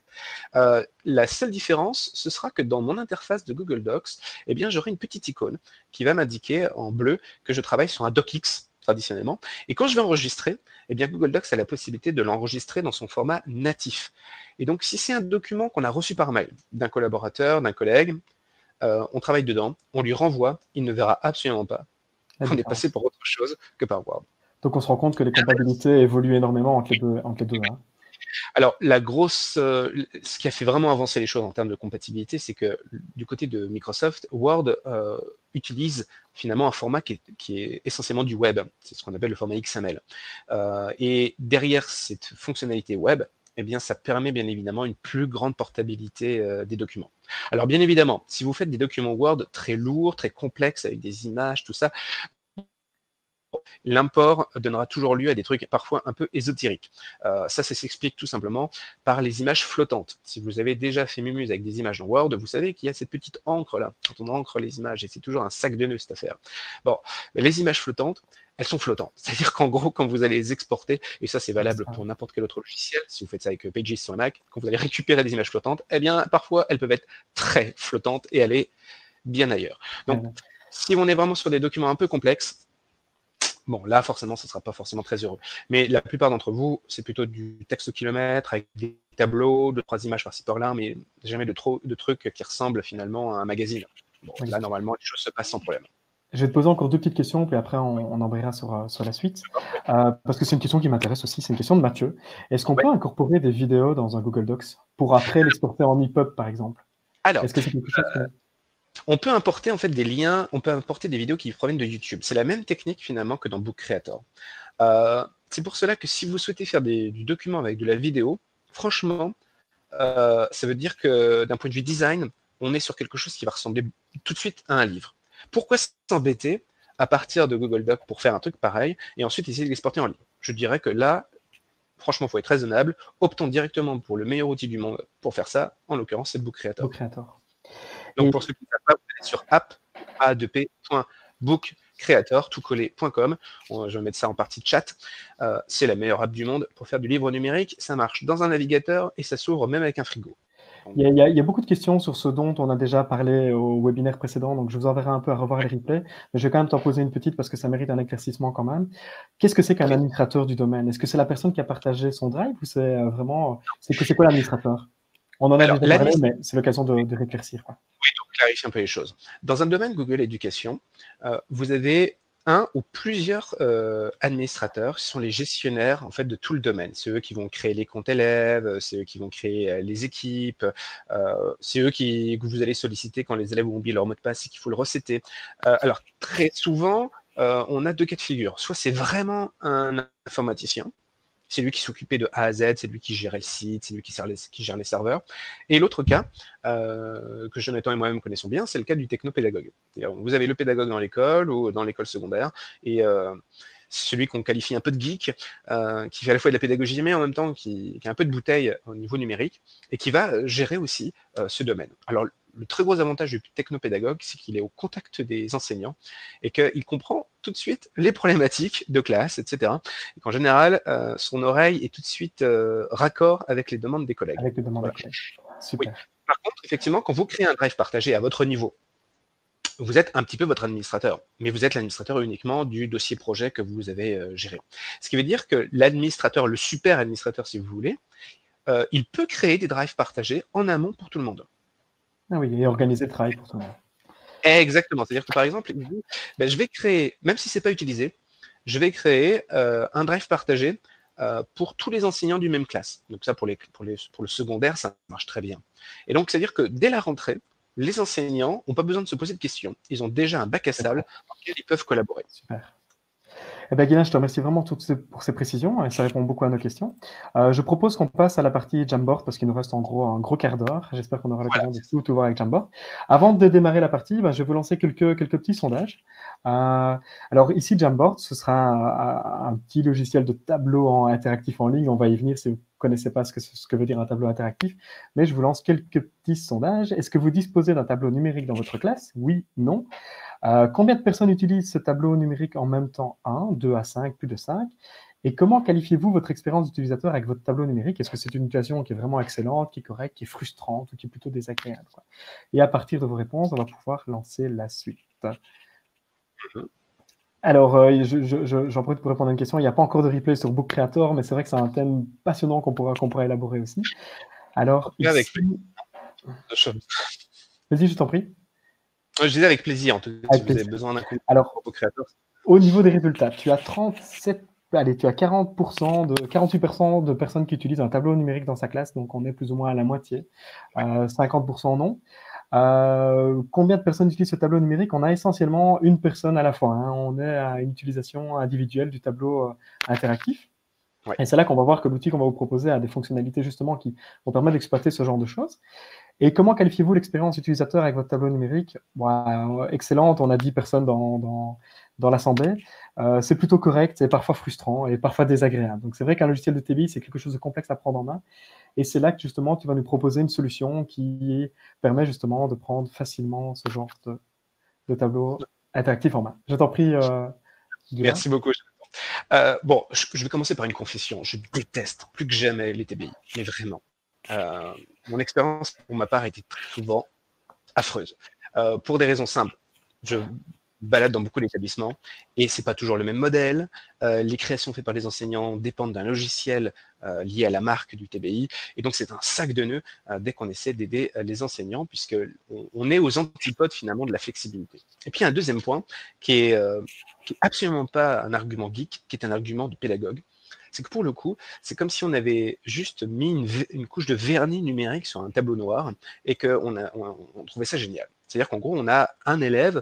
La seule différence, ce sera que dans mon interface de Google Docs, eh bien, j'aurai une petite icône qui va m'indiquer en bleu que je travaille sur un DocX, traditionnellement. Et quand je vais enregistrer, eh bien Google Docs a la possibilité de l'enregistrer dans son format natif. Et donc, si c'est un document qu'on a reçu par mail d'un collaborateur, d'un collègue, on travaille dedans, on lui renvoie, il ne verra absolument pas. On est passé pour autre chose que par Word. Donc, on se rend compte que les compatibilités évoluent énormément entre les deux. Hein. Alors, ce qui a fait vraiment avancer les choses en termes de compatibilité, c'est que du côté de Microsoft, Word utilise finalement un format qui est essentiellement du web. C'est ce qu'on appelle le format XML. Et derrière cette fonctionnalité web, eh bien, ça permet bien évidemment une plus grande portabilité des documents. Alors, bien évidemment, si vous faites des documents Word très lourds, très complexes, avec des images, tout ça, l'import donnera toujours lieu à des trucs parfois un peu ésotériques. Ça s'explique tout simplement par les images flottantes. Si vous avez déjà fait Mumuse avec des images dans Word, vous savez qu'il y a cette petite encre là, quand on encre les images, et c'est toujours un sac de nœuds cette affaire. Bon, les images flottantes, elles sont flottantes. C'est-à-dire qu'en gros, quand vous allez les exporter, et ça c'est valable pour n'importe quel autre logiciel, si vous faites ça avec Pages sur un Mac, quand vous allez récupérer des images flottantes, eh bien parfois elles peuvent être très flottantes et aller bien ailleurs. Donc, si on est vraiment sur des documents un peu complexes, bon, là, forcément, ce ne sera pas forcément très heureux. Mais la plupart d'entre vous, c'est plutôt du texte au kilomètre, avec des tableaux, 2-3 images par-ci par-là, mais jamais de trucs qui ressemblent finalement à un magazine. Bon, là, normalement, les choses se passent sans problème. Je vais te poser encore 2 petites questions, puis après, on embrayera sur la suite. Parce que c'est une question qui m'intéresse aussi, c'est une question de Mathieu. Est-ce qu'on peut incorporer des vidéos dans un Google Docs pour après l'exporter en EPUB, par exemple? Alors, est-ce que c'est quelque chose que... on peut importer en fait des liens, on peut importer des vidéos qui proviennent de YouTube. C'est la même technique finalement que dans Book Creator. C'est pour cela que si vous souhaitez faire du document avec de la vidéo, franchement, ça veut dire que d'un point de vue design, on est sur quelque chose qui va ressembler tout de suite à un livre. Pourquoi s'embêter à partir de Google Docs pour faire un truc pareil et ensuite essayer de l'exporter en ligne? Je dirais que là, franchement, il faut être raisonnable. Optons directement pour le meilleur outil du monde pour faire ça. En l'occurrence, c'est Book Creator. Donc, pour ceux qui ne savent pas, vous allez sur app.bookcreator.com. Je vais mettre ça en partie de chat. C'est la meilleure app du monde pour faire du livre numérique. Ça marche dans un navigateur et ça s'ouvre même avec un frigo. Il y a beaucoup de questions sur ce dont on a déjà parlé au webinaire précédent, donc je vous enverrai un peu à revoir les replays, mais je vais quand même t'en poser une petite parce que ça mérite un éclaircissement quand même. Qu'est-ce que c'est qu'un administrateur du domaine? Est-ce que c'est la personne qui a partagé son drive ou c'est vraiment... C'est quoi l'administrateur? On en a déjà parlé, mais c'est l'occasion de rééclaircir. Oui, donc clarifier un peu les choses. Dans un domaine Google Éducation, vous avez un ou plusieurs administrateurs qui sont les gestionnaires en fait de tout le domaine. C'est eux qui vont créer les comptes élèves, c'est eux qui vont créer les équipes, c'est eux que vous allez solliciter quand les élèves ont oublié leur mot de passe et qu'il faut le resetter. Alors très souvent, on a 2 cas de figure. Soit c'est vraiment un informaticien, c'est lui qui s'occupait de A à Z, c'est lui qui gérait le site, c'est lui qui gère les serveurs. Et l'autre cas, que Jonathan et moi-même connaissons bien, c'est le cas du technopédagogue. Vous avez le pédagogue dans l'école ou dans l'école secondaire, et celui qu'on qualifie un peu de geek, qui fait à la fois de la pédagogie, mais en même temps qui a un peu de bouteille au niveau numérique, et qui va gérer aussi ce domaine. Alors, le très gros avantage du technopédagogue, c'est qu'il est au contact des enseignants et qu'il comprend tout de suite les problématiques de classe, etc. Et qu'en général, son oreille est tout de suite raccord avec les demandes des collègues. Avec les demandes des collègues. Super. Oui. Par contre, effectivement, quand vous créez un drive partagé à votre niveau, vous êtes un petit peu votre administrateur, mais vous êtes l'administrateur uniquement du dossier projet que vous avez géré. Ce qui veut dire que l'administrateur, le super administrateur si vous voulez, il peut créer des drives partagés en amont pour tout le monde. Ah oui, et organiser le travail pour tout le monde. Exactement. C'est-à-dire que par exemple, je vais créer, même si ce n'est pas utilisé, je vais créer un drive partagé pour tous les enseignants du même classe. Donc ça, pour le secondaire, ça marche très bien. Et donc, c'est-à-dire que dès la rentrée, les enseignants n'ont pas besoin de se poser de questions. Ils ont déjà un bac à sable dans lequel ils peuvent collaborer. Super. Eh bien, Guylain, je te remercie vraiment pour ces précisions et ça répond beaucoup à nos questions. Je propose qu'on passe à la partie Jamboard parce qu'il nous reste en gros un gros quart d'heure. J'espère qu'on aura l'occasion de tout voir avec Jamboard. Avant de démarrer la partie, je vais vous lancer quelques petits sondages. Alors ici, Jamboard, ce sera un petit logiciel de tableau interactif en ligne. On va y venir si vous ne connaissez pas ce que veut dire un tableau interactif. Mais je vous lance quelques petits sondages. Est-ce que vous disposez d'un tableau numérique dans votre classe? Oui, non. Combien de personnes utilisent ce tableau numérique en même temps? 1, 2 à 5, plus de 5. Et comment qualifiez-vous votre expérience d'utilisateur avec votre tableau numérique? Est-ce que c'est une utilisation qui est vraiment excellente, qui est correcte, qui est frustrante ou qui est plutôt désagréable, quoi? Et à partir de vos réponses, on va pouvoir lancer la suite. Alors, j'en profite pour répondre à une question. Il n'y a pas encore de replay sur Book Creator, mais c'est vrai que c'est un thème passionnant qu'on pourra élaborer aussi. Alors, ici... Vas-y, je t'en prie. Je disais avec plaisir, en tout cas, si vous avez besoin d'un coup pour Book Creator. Au niveau des résultats, tu as 37 allez, tu as 48% de personnes qui utilisent un tableau numérique dans sa classe, donc on est plus ou moins à la moitié. 50% non. Combien de personnes utilisent ce tableau numérique? On a essentiellement une personne à la fois. Hein. On est à une utilisation individuelle du tableau interactif. Ouais. Et c'est là qu'on va voir que l'outil qu'on va vous proposer a des fonctionnalités justement qui vont permettre d'exploiter ce genre de choses. Et comment qualifiez-vous l'expérience utilisateur avec votre tableau numérique? Excellente, on a 10 personnes dans l'assemblée. C'est plutôt correct, c'est parfois frustrant et parfois désagréable. Donc c'est vrai qu'un logiciel de TBI, c'est quelque chose de complexe à prendre en main. Et c'est là que justement, tu vas nous proposer une solution qui permet justement de prendre facilement ce genre de tableau interactif en main. Je t'en prie, Guillaume. Merci beaucoup. Bon, je vais commencer par une confession. Je déteste plus que jamais les TBI, mais vraiment. Mon expérience, pour ma part, a été très souvent affreuse. Pour des raisons simples. Je balade dans beaucoup d'établissements et c'est pas toujours le même modèle. Les créations faites par les enseignants dépendent d'un logiciel lié à la marque du TBI et donc c'est un sac de nœuds dès qu'on essaie d'aider les enseignants puisque on est aux antipodes finalement de la flexibilité. Et puis un deuxième point qui est absolument pas un argument geek, qui est un argument de pédagogue, c'est que pour le coup, c'est comme si on avait juste mis une couche de vernis numérique sur un tableau noir et qu'on on trouvait ça génial. C'est-à-dire qu'en gros, on a un élève,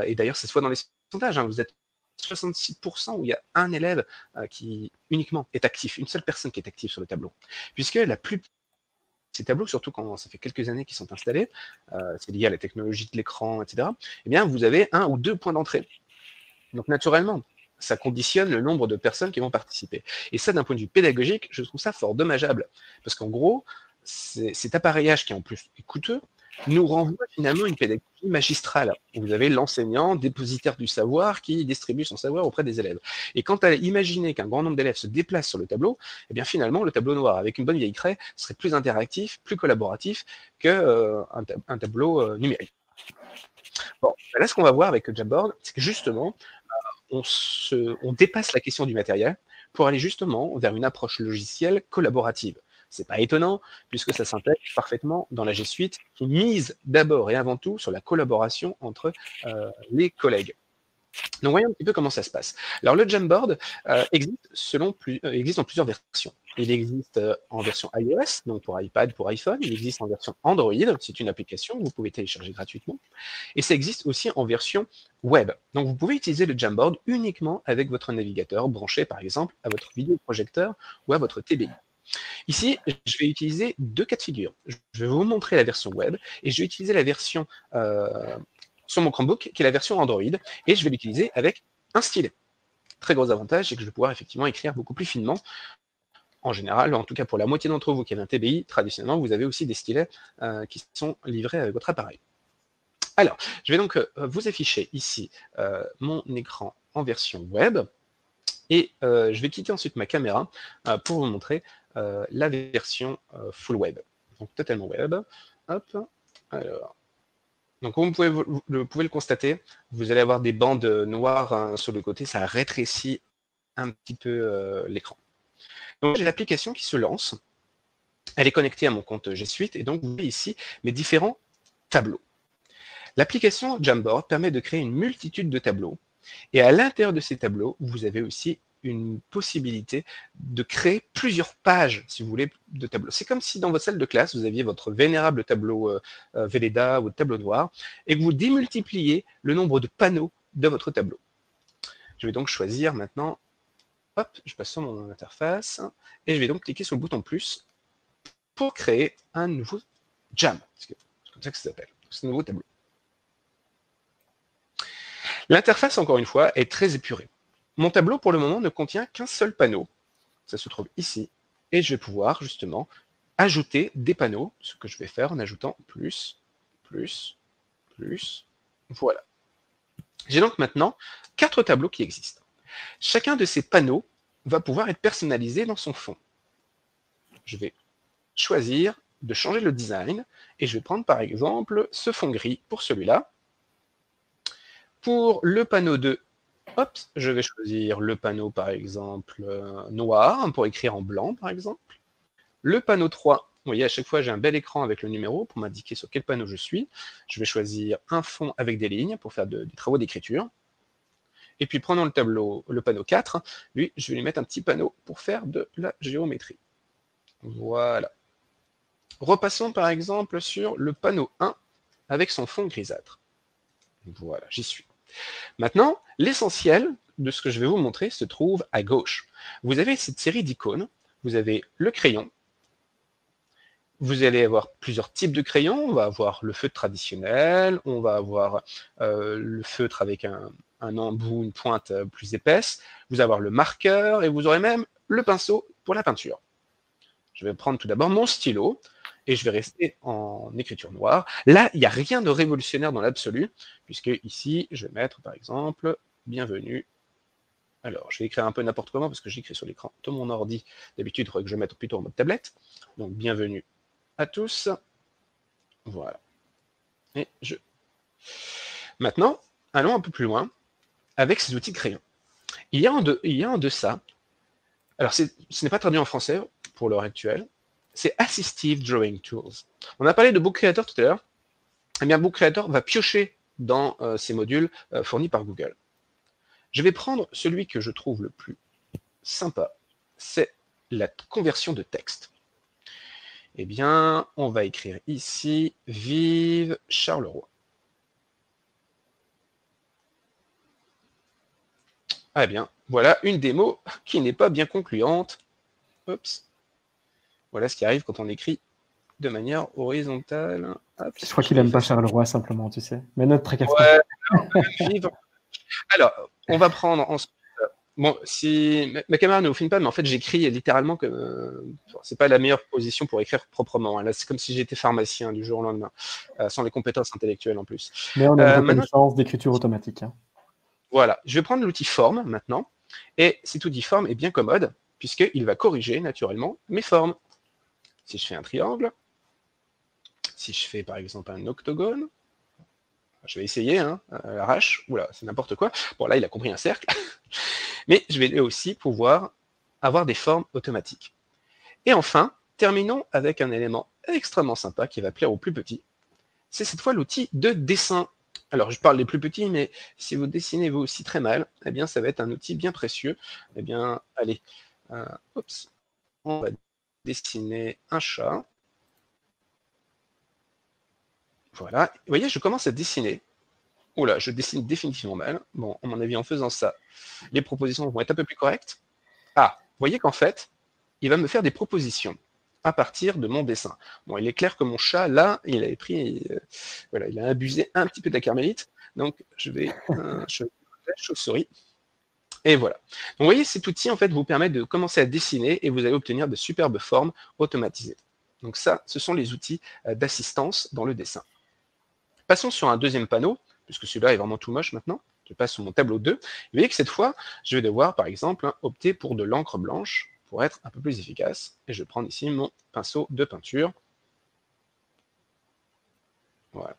et d'ailleurs, ça se voit dans les sondages, hein, vous êtes 66% où il y a un élève qui uniquement est actif, une seule personne qui est active sur le tableau. Puisque la plupart ces tableaux, surtout quand ça fait quelques années qu'ils sont installés, c'est lié à la technologie de l'écran, etc., eh bien, vous avez 1 ou 2 points d'entrée. Donc, naturellement, ça conditionne le nombre de personnes qui vont participer. Et ça, d'un point de vue pédagogique, je trouve ça fort dommageable. Parce qu'en gros, cet appareillage qui en plus est coûteux, nous renvoie finalement une pédagogie magistrale, où vous avez l'enseignant, dépositaire du savoir, qui distribue son savoir auprès des élèves. Et quant à imaginer qu'un grand nombre d'élèves se déplacent sur le tableau, eh bien finalement, le tableau noir, avec une bonne vieille craie, serait plus interactif, plus collaboratif qu'un tableau numérique. Bon, là, ce qu'on va voir avec Jamboard, c'est que justement, on dépasse la question du matériel pour aller justement vers une approche logicielle collaborative. C'est pas étonnant, puisque ça s'intègre parfaitement dans la G Suite, qui mise d'abord et avant tout sur la collaboration entre les collègues. Donc voyons un petit peu comment ça se passe. Alors le Jamboard existe en plusieurs versions. Il existe en version iOS, donc pour iPad, pour iPhone. Il existe en version Android, c'est une application que vous pouvez télécharger gratuitement. Et ça existe aussi en version web. Donc vous pouvez utiliser le Jamboard uniquement avec votre navigateur branché par exemple à votre vidéoprojecteur ou à votre TBI. Ici, je vais utiliser 2 cas de figure. Je vais vous montrer la version web et je vais utiliser la version sur mon Chromebook, qui est la version Android, et je vais l'utiliser avec un stylet. Très gros avantage, c'est que je vais pouvoir effectivement écrire beaucoup plus finement. En général, en tout cas pour la moitié d'entre vous qui avez un TBI, traditionnellement, vous avez aussi des stylets qui sont livrés avec votre appareil. Alors, je vais donc vous afficher ici mon écran en version web, et je vais quitter ensuite ma caméra pour vous montrer la version full web. Donc totalement web. Hop, alors. Donc, comme vous pouvez le constater, vous allez avoir des bandes noires sur le côté, ça rétrécit un petit peu l'écran. Donc, j'ai l'application qui se lance. Elle est connectée à mon compte G Suite, et donc vous voyez ici mes différents tableaux. L'application Jamboard permet de créer une multitude de tableaux, et à l'intérieur de ces tableaux, vous avez aussi une possibilité de créer plusieurs pages, si vous voulez, de tableaux. C'est comme si dans votre salle de classe, vous aviez votre vénérable tableau Velleda ou tableau noir, et que vous démultipliez le nombre de panneaux de votre tableau. Je vais donc choisir maintenant, hop, je passe sur mon interface, et je vais donc cliquer sur le bouton plus pour créer un nouveau jam. C'est comme ça que ça s'appelle, ce nouveau tableau. L'interface, encore une fois, est très épurée. Mon tableau, pour le moment, ne contient qu'un seul panneau. Ça se trouve ici. Et je vais pouvoir, justement, ajouter des panneaux, ce que je vais faire en ajoutant plus, plus, plus. Voilà. J'ai donc maintenant 4 tableaux qui existent. Chacun de ces panneaux va pouvoir être personnalisé dans son fond. Je vais choisir de changer le design et je vais prendre par exemple ce fond gris pour celui-là. Pour le panneau 2, hop, je vais choisir le panneau par exemple noir pour écrire en blanc par exemple. Le panneau 3, vous voyez à chaque fois j'ai un bel écran avec le numéro pour m'indiquer sur quel panneau je suis. Je vais choisir un fond avec des lignes pour faire des travaux d'écriture. Et puis prenons le panneau 4, lui, je vais lui mettre un petit panneau pour faire de la géométrie. Voilà. Repassons par exemple sur le panneau 1 avec son fond grisâtre. Voilà, j'y suis. Maintenant, l'essentiel de ce que je vais vous montrer se trouve à gauche. Vous avez cette série d'icônes, vous avez le crayon, vous allez avoir plusieurs types de crayons, on va avoir le feutre traditionnel, on va avoir le feutre avec un embout, une pointe plus épaisse, vous allez avoir le marqueur et vous aurez même le pinceau pour la peinture. Je vais prendre tout d'abord mon stylo et je vais rester en écriture noire. Là, il n'y a rien de révolutionnaire dans l'absolu, puisque ici, je vais mettre par exemple « Bienvenue ». Alors, je vais écrire un peu n'importe comment parce que j'écris sur l'écran de mon ordi. D'habitude, il faudrait que je mette plutôt en mode tablette. Donc, bienvenue à tous. Voilà. Et Maintenant, allons un peu plus loin avec ces outils de crayon. Il y a en deçà, alors ce n'est pas traduit en français pour l'heure actuelle, c'est Assistive Drawing Tools. On a parlé de Book Creator tout à l'heure. Eh bien, Book Creator va piocher dans ces modules fournis par Google. Je vais prendre celui que je trouve le plus sympa, c'est la conversion de texte. Eh bien, on va écrire ici « Vive Charleroi ». Ah bien, voilà une démo qui n'est pas bien concluante. Oups. Voilà ce qui arrive quand on écrit de manière horizontale. Hop, Je crois qu'il n'aime pas Charleroi, simplement, tu sais. Mais notre tracasse pas. Alors, on va prendre ensuite. Bon, si ma caméra ne vous filme pas, mais en fait, j'écris littéralement que c'est pas la meilleure position pour écrire proprement. Hein. Là, c'est comme si j'étais pharmacien du jour au lendemain, sans les compétences intellectuelles en plus. Mais on a une reconnaissance d'écriture automatique. Hein. Voilà, je vais prendre l'outil forme maintenant, et cet outil forme est bien commode, puisqu'il va corriger naturellement mes formes. Si je fais un triangle, si je fais par exemple un octogone, je vais essayer, hein, à l'arrache, oula, c'est n'importe quoi. Bon, là, il a compris un cercle. Mais je vais aussi pouvoir avoir des formes automatiques. Et enfin, terminons avec un élément extrêmement sympa qui va plaire aux plus petits. C'est cette fois l'outil de dessin. Alors, je parle des plus petits, mais si vous dessinez vous aussi très mal, eh bien, ça va être un outil bien précieux. Eh bien, allez, oups, on va dessiner un chat. Voilà. Vous voyez, je commence à dessiner. Oula, je dessine définitivement mal. Bon, à mon avis, en faisant ça, les propositions vont être un peu plus correctes. Ah, vous voyez qu'en fait, il va me faire des propositions à partir de mon dessin. Bon, il est clair que mon chat, là, il avait pris, voilà, il a abusé un petit peu de la carmélite. Donc, je vais la chauve-souris. Et voilà. Donc, vous voyez, cet outil, en fait, vous permet de commencer à dessiner et vous allez obtenir de superbes formes automatisées. Donc ça, ce sont les outils d'assistance dans le dessin. Passons sur un deuxième panneau, puisque celui-là est vraiment tout moche maintenant. Je passe sur mon tableau 2. Vous voyez que cette fois, je vais devoir, par exemple, opter pour de l'encre blanche pour être un peu plus efficace. Et je vais prendre ici mon pinceau de peinture. Voilà.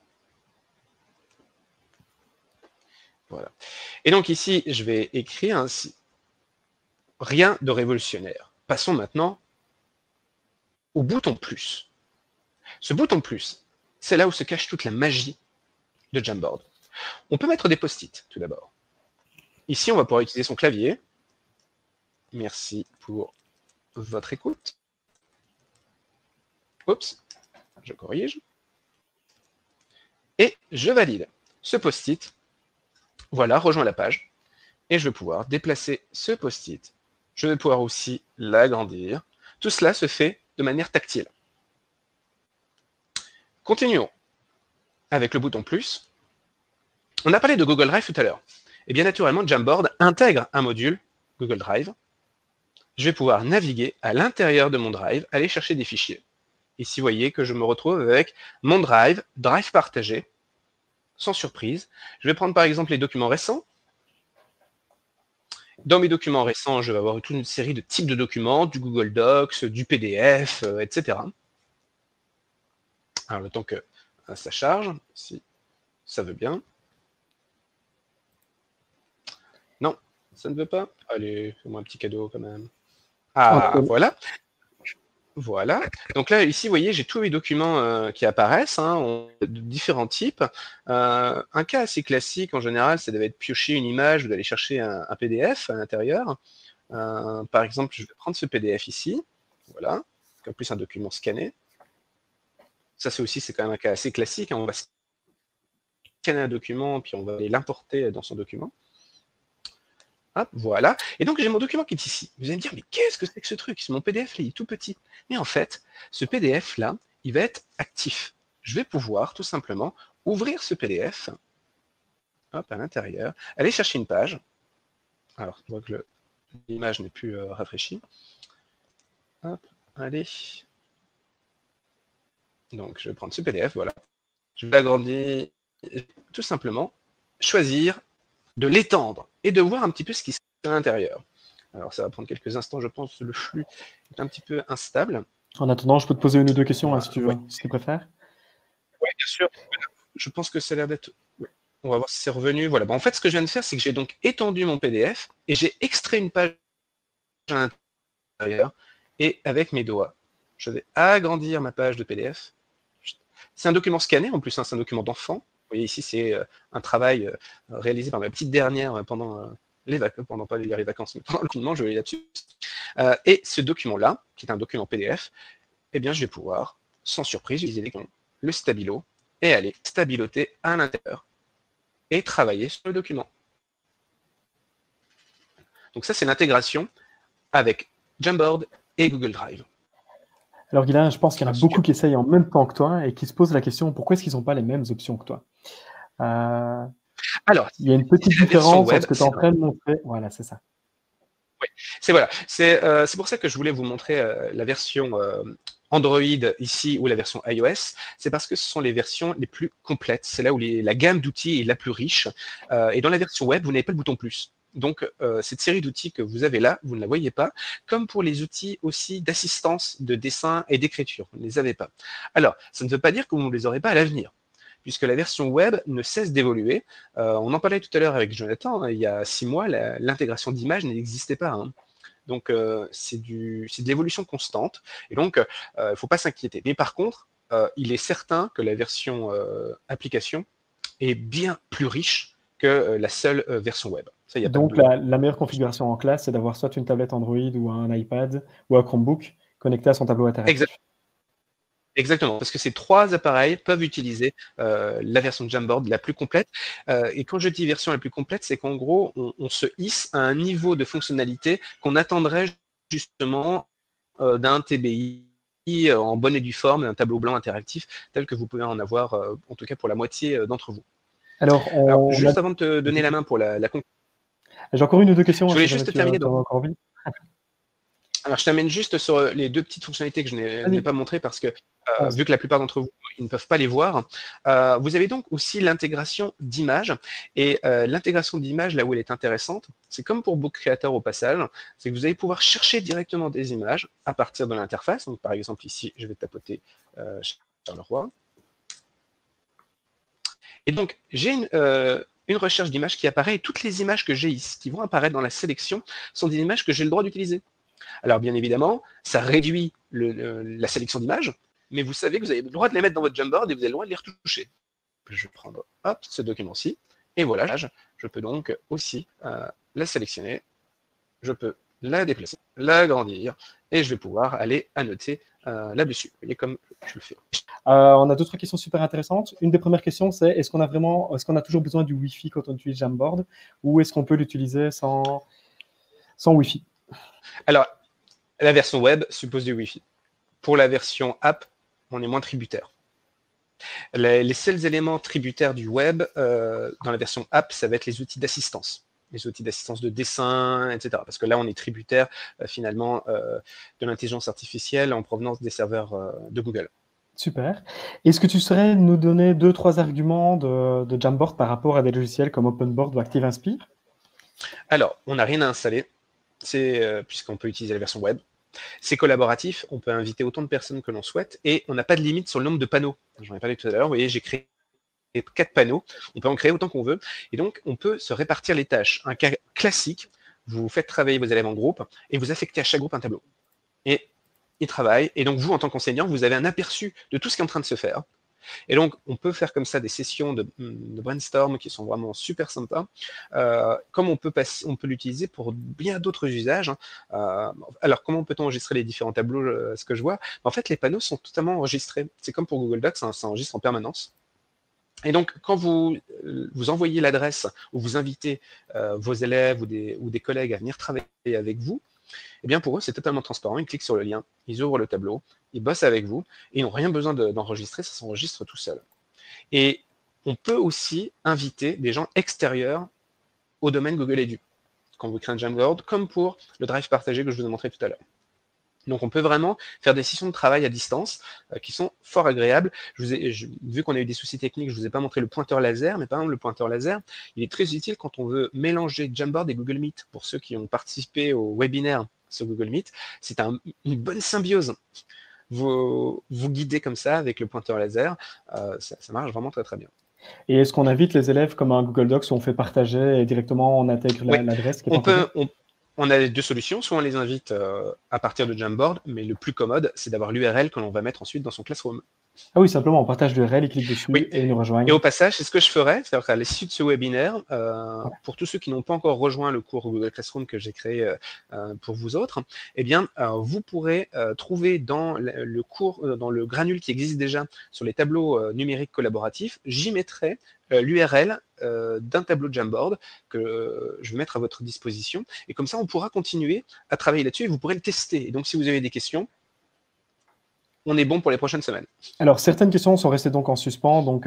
Voilà. Et donc ici, je vais écrire ainsi. Rien de révolutionnaire. Passons maintenant au bouton plus. Ce bouton plus, c'est là où se cache toute la magie de Jamboard. On peut mettre des post-it, tout d'abord. Ici, on va pouvoir utiliser son clavier. Merci pour votre écoute. Oups, je corrige. Et je valide. Ce post-it, voilà, rejoint la page. Et je vais pouvoir déplacer ce post-it. Je vais pouvoir aussi l'agrandir. Tout cela se fait de manière tactile. Continuons avec le bouton plus. On a parlé de Google Drive tout à l'heure. Et bien naturellement, Jamboard intègre un module Google Drive. Je vais pouvoir naviguer à l'intérieur de mon Drive, aller chercher des fichiers. Ici, vous voyez que je me retrouve avec mon Drive, Drive partagé, sans surprise. Je vais prendre par exemple les documents récents. Dans mes documents récents, je vais avoir toute une série de types de documents, du Google Docs, du PDF, etc. Alors, le temps que ça charge, si ça veut bien. Non, ça ne veut pas. Allez, fais-moi un petit cadeau quand même. Ah, voilà. Voilà. Donc là, ici, vous voyez, j'ai tous mes documents qui apparaissent, hein, de différents types. Un cas assez classique, en général, ça devait être piocher une image ou d'aller chercher un PDF à l'intérieur. Par exemple, je vais prendre ce PDF ici. Voilà. En plus, un document scanné. Ça, c'est quand même un cas assez classique, hein. On va scanner un document, puis on va aller l'importer dans son document. Hop, voilà. Et donc, j'ai mon document qui est ici. Vous allez me dire, mais qu'est-ce que c'est que ce truc? Mon PDF, là, il est tout petit. Mais en fait, ce PDF-là, il va être actif. Je vais pouvoir, tout simplement, ouvrir ce PDF, hop, à l'intérieur, aller chercher une page. Alors, je vois que l'image n'est plus rafraîchie. Hop, allez. Donc, je vais prendre ce PDF, voilà. Je vais l'agrandir, tout simplement, choisir de l'étendre et de voir un petit peu ce qui se passe à l'intérieur. Alors, ça va prendre quelques instants, je pense, le flux est un petit peu instable. En attendant, je peux te poser une ou deux questions, hein, si tu veux, si tu préfères. Oui, bien sûr. Je pense que ça a l'air d'être... Ouais. On va voir si c'est revenu. Voilà. Bon, en fait, ce que je viens de faire, c'est que j'ai donc étendu mon PDF et j'ai extrait une page à l'intérieur et avec mes doigts, je vais agrandir ma page de PDF. C'est un document scanné, en plus, hein, c'est un document d'enfant. Vous voyez ici, c'est un travail réalisé par ma petite dernière pendant les vacances, pas les vacances, mais pendant le confinement, je vais là-dessus. Et ce document-là, qui est un document PDF, eh bien, je vais pouvoir, sans surprise, utiliser le stabilo et aller stabiloter à l'intérieur et travailler sur le document. Donc ça, c'est l'intégration avec Jamboard et Google Drive. Alors, Guylain, je pense qu'il y en a beaucoup qui essayent en même temps que toi et qui se posent la question pourquoi est-ce qu'ils n'ont pas les mêmes options que toi? Alors, il y a une petite différence entre ce que tu es en train de montrer. Voilà, c'est ça. Oui, c'est pour ça que je voulais vous montrer la version Android ici ou la version iOS. C'est parce que ce sont les versions les plus complètes. C'est là où la gamme d'outils est la plus riche. Et dans la version web, vous n'avez pas le bouton plus. Donc, cette série d'outils que vous avez là, vous ne la voyez pas, comme pour les outils aussi d'assistance, de dessin et d'écriture. Vous ne les avez pas. Alors, ça ne veut pas dire que vous ne les aurez pas à l'avenir, puisque la version web ne cesse d'évoluer. On en parlait tout à l'heure avec Jonathan, hein, il y a 6 mois, l'intégration d'images n'existait pas. Hein. Donc, c'est de l'évolution constante. Et donc, il ne faut pas s'inquiéter. Mais par contre, il est certain que la version application est bien plus riche que la seule version web. Ça, donc, la meilleure configuration en classe, c'est d'avoir soit une tablette Android ou un iPad ou un Chromebook connecté à son tableau interactif. Exactement, parce que ces 3 appareils peuvent utiliser la version Jamboard la plus complète. Et quand je dis version la plus complète, c'est qu'en gros, on se hisse à un niveau de fonctionnalité qu'on attendrait justement d'un TBI en bonne et due forme, d'un tableau blanc interactif, tel que vous pouvez en avoir, en tout cas pour la moitié d'entre vous. Alors, juste avant de te donner la main pour la conclusion. J'ai encore une ou deux questions. Je voulais juste terminer. Alors, je t'amène juste sur les 2 petites fonctionnalités que je n'ai pas montrées parce que, vu que la plupart d'entre vous, ils ne peuvent pas les voir, vous avez donc aussi l'intégration d'images. Et l'intégration d'images, là où elle est intéressante, c'est comme pour Book Creator au passage, c'est que vous allez pouvoir chercher directement des images à partir de l'interface. Donc, par exemple, ici, je vais tapoter Charleroi. Et donc, j'ai une recherche d'images qui apparaît et toutes les images que j'ai ici, qui vont apparaître dans la sélection, sont des images que j'ai le droit d'utiliser. Alors, bien évidemment, ça réduit la sélection d'images, mais vous savez que vous avez le droit de les mettre dans votre Jamboard et vous avez le droit de les retoucher. Je vais prendre ce document-ci, et voilà, je peux donc aussi la sélectionner, je peux la déplacer, l'agrandir, et je vais pouvoir aller annoter là-dessus. Vous voyez comme je le fais. On a d'autres questions super intéressantes. Une des premières questions, c'est est-ce qu'on a toujours besoin du Wi-Fi quand on utilise Jamboard, ou est-ce qu'on peut l'utiliser sans Wi-Fi? Alors, la version web suppose du Wi-Fi. Pour la version app, on est moins tributaire. Les seuls éléments tributaires du web, dans la version app, ça va être les outils d'assistance. Les outils d'assistance de dessin, etc. Parce que là, on est tributaire, finalement, de l'intelligence artificielle en provenance des serveurs de Google. Super. Est-ce que tu saurais nous donner 2-3 arguments de Jamboard par rapport à des logiciels comme OpenBoard ou ActiveInspire? Alors, on n'a rien à installer, puisqu'on peut utiliser la version web. C'est collaboratif, on peut inviter autant de personnes que l'on souhaite, et on n'a pas de limite sur le nombre de panneaux. J'en ai parlé tout à l'heure, vous voyez, j'ai créé 4 panneaux, on peut en créer autant qu'on veut, et donc on peut se répartir les tâches. Un cas classique, vous faites travailler vos élèves en groupe, et vous affectez à chaque groupe un tableau. Et ils travaillent, et donc vous, en tant qu'enseignant, vous avez un aperçu de tout ce qui est en train de se faire. Et donc, on peut faire comme ça des sessions de brainstorm qui sont vraiment super sympas, comme on peut l'utiliser pour bien d'autres usages. Alors, comment peut-on enregistrer les différents tableaux, ce que je vois? En fait, les panneaux sont totalement enregistrés. C'est comme pour Google Docs, ça enregistre en permanence. Et donc, quand vous envoyez l'adresse ou vous invitez vos élèves ou des collègues à venir travailler avec vous, eh bien pour eux, c'est totalement transparent. Ils cliquent sur le lien, ils ouvrent le tableau, ils bossent avec vous, et ils n'ont rien besoin d'enregistrer, ça s'enregistre tout seul. Et on peut aussi inviter des gens extérieurs au domaine Google Edu, quand vous créez un Jamboard, comme pour le Drive partagé que je vous ai montré tout à l'heure. Donc on peut vraiment faire des sessions de travail à distance qui sont fort agréables. Vu qu'on a eu des soucis techniques, je ne vous ai pas montré le pointeur laser, mais par exemple le pointeur laser, il est très utile quand on veut mélanger Jamboard et Google Meet. Pour ceux qui ont participé au webinaire sur Google Meet, c'est une bonne symbiose. Vous guidez comme ça avec le pointeur laser, ça marche vraiment très très bien. Et est-ce qu'on invite les élèves comme un Google Docs où on fait partager et directement on intègre l'adresse qui est encodée? On a deux solutions. Soit on les invite à partir de Jamboard, mais le plus commode, c'est d'avoir l'URL que l'on va mettre ensuite dans son Classroom. Ah oui, simplement, on partage l'URL, ils cliquent dessus et ils nous rejoignent. Et au passage, c'est ce que je ferai, c'est-à-dire qu'à l'issue de ce webinaire, pour tous ceux qui n'ont pas encore rejoint le cours Google Classroom que j'ai créé pour vous autres, eh bien, vous pourrez trouver dans le cours, dans le granule qui existe déjà sur les tableaux numériques collaboratifs, j'y mettrai l'URL d'un tableau de Jamboard que je vais mettre à votre disposition. Et comme ça, on pourra continuer à travailler là-dessus et vous pourrez le tester. Et donc, si vous avez des questions, on est bon pour les prochaines semaines. Alors, certaines questions sont restées donc en suspens, donc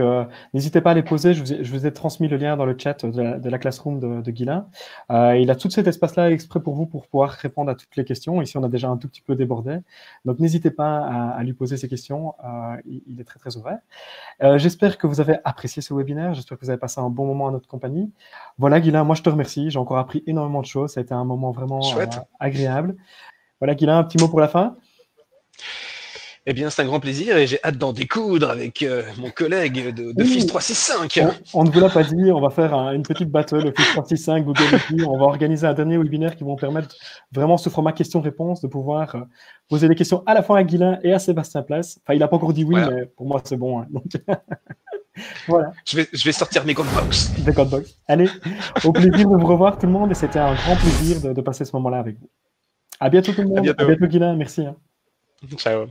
n'hésitez pas à les poser. Je vous ai transmis le lien dans le chat de la Classroom de Guilain. Il a tout cet espace-là exprès pour vous pour pouvoir répondre à toutes les questions. Ici, on a déjà un tout petit peu débordé. Donc, n'hésitez pas à lui poser ces questions. Il est très, très ouvert. J'espère que vous avez apprécié ce webinaire. J'espère que vous avez passé un bon moment à notre compagnie. Voilà, Guilain, moi, je te remercie. J'ai encore appris énormément de choses. Ça a été un moment vraiment agréable. Voilà, Guilain, un petit mot pour la fin? Eh bien, c'est un grand plaisir et j'ai hâte d'en découdre avec mon collègue de FIS 365. On ne vous l'a pas dit, on va faire une petite battle au FIS 365, Google Edu. On va organiser un dernier webinaire qui vont permettre vraiment ce format questions-réponses de pouvoir poser des questions à la fois à Guilain et à Sébastien Place. Enfin, il n'a pas encore dit oui, voilà. Mais pour moi, c'est bon. Hein. Donc, voilà. Je vais sortir mes codebox. Des codebox. Allez, au plaisir de vous revoir tout le monde et c'était un grand plaisir de passer ce moment-là avec vous. À bientôt tout le monde. À bientôt Guilain. Merci. Hein. Ciao.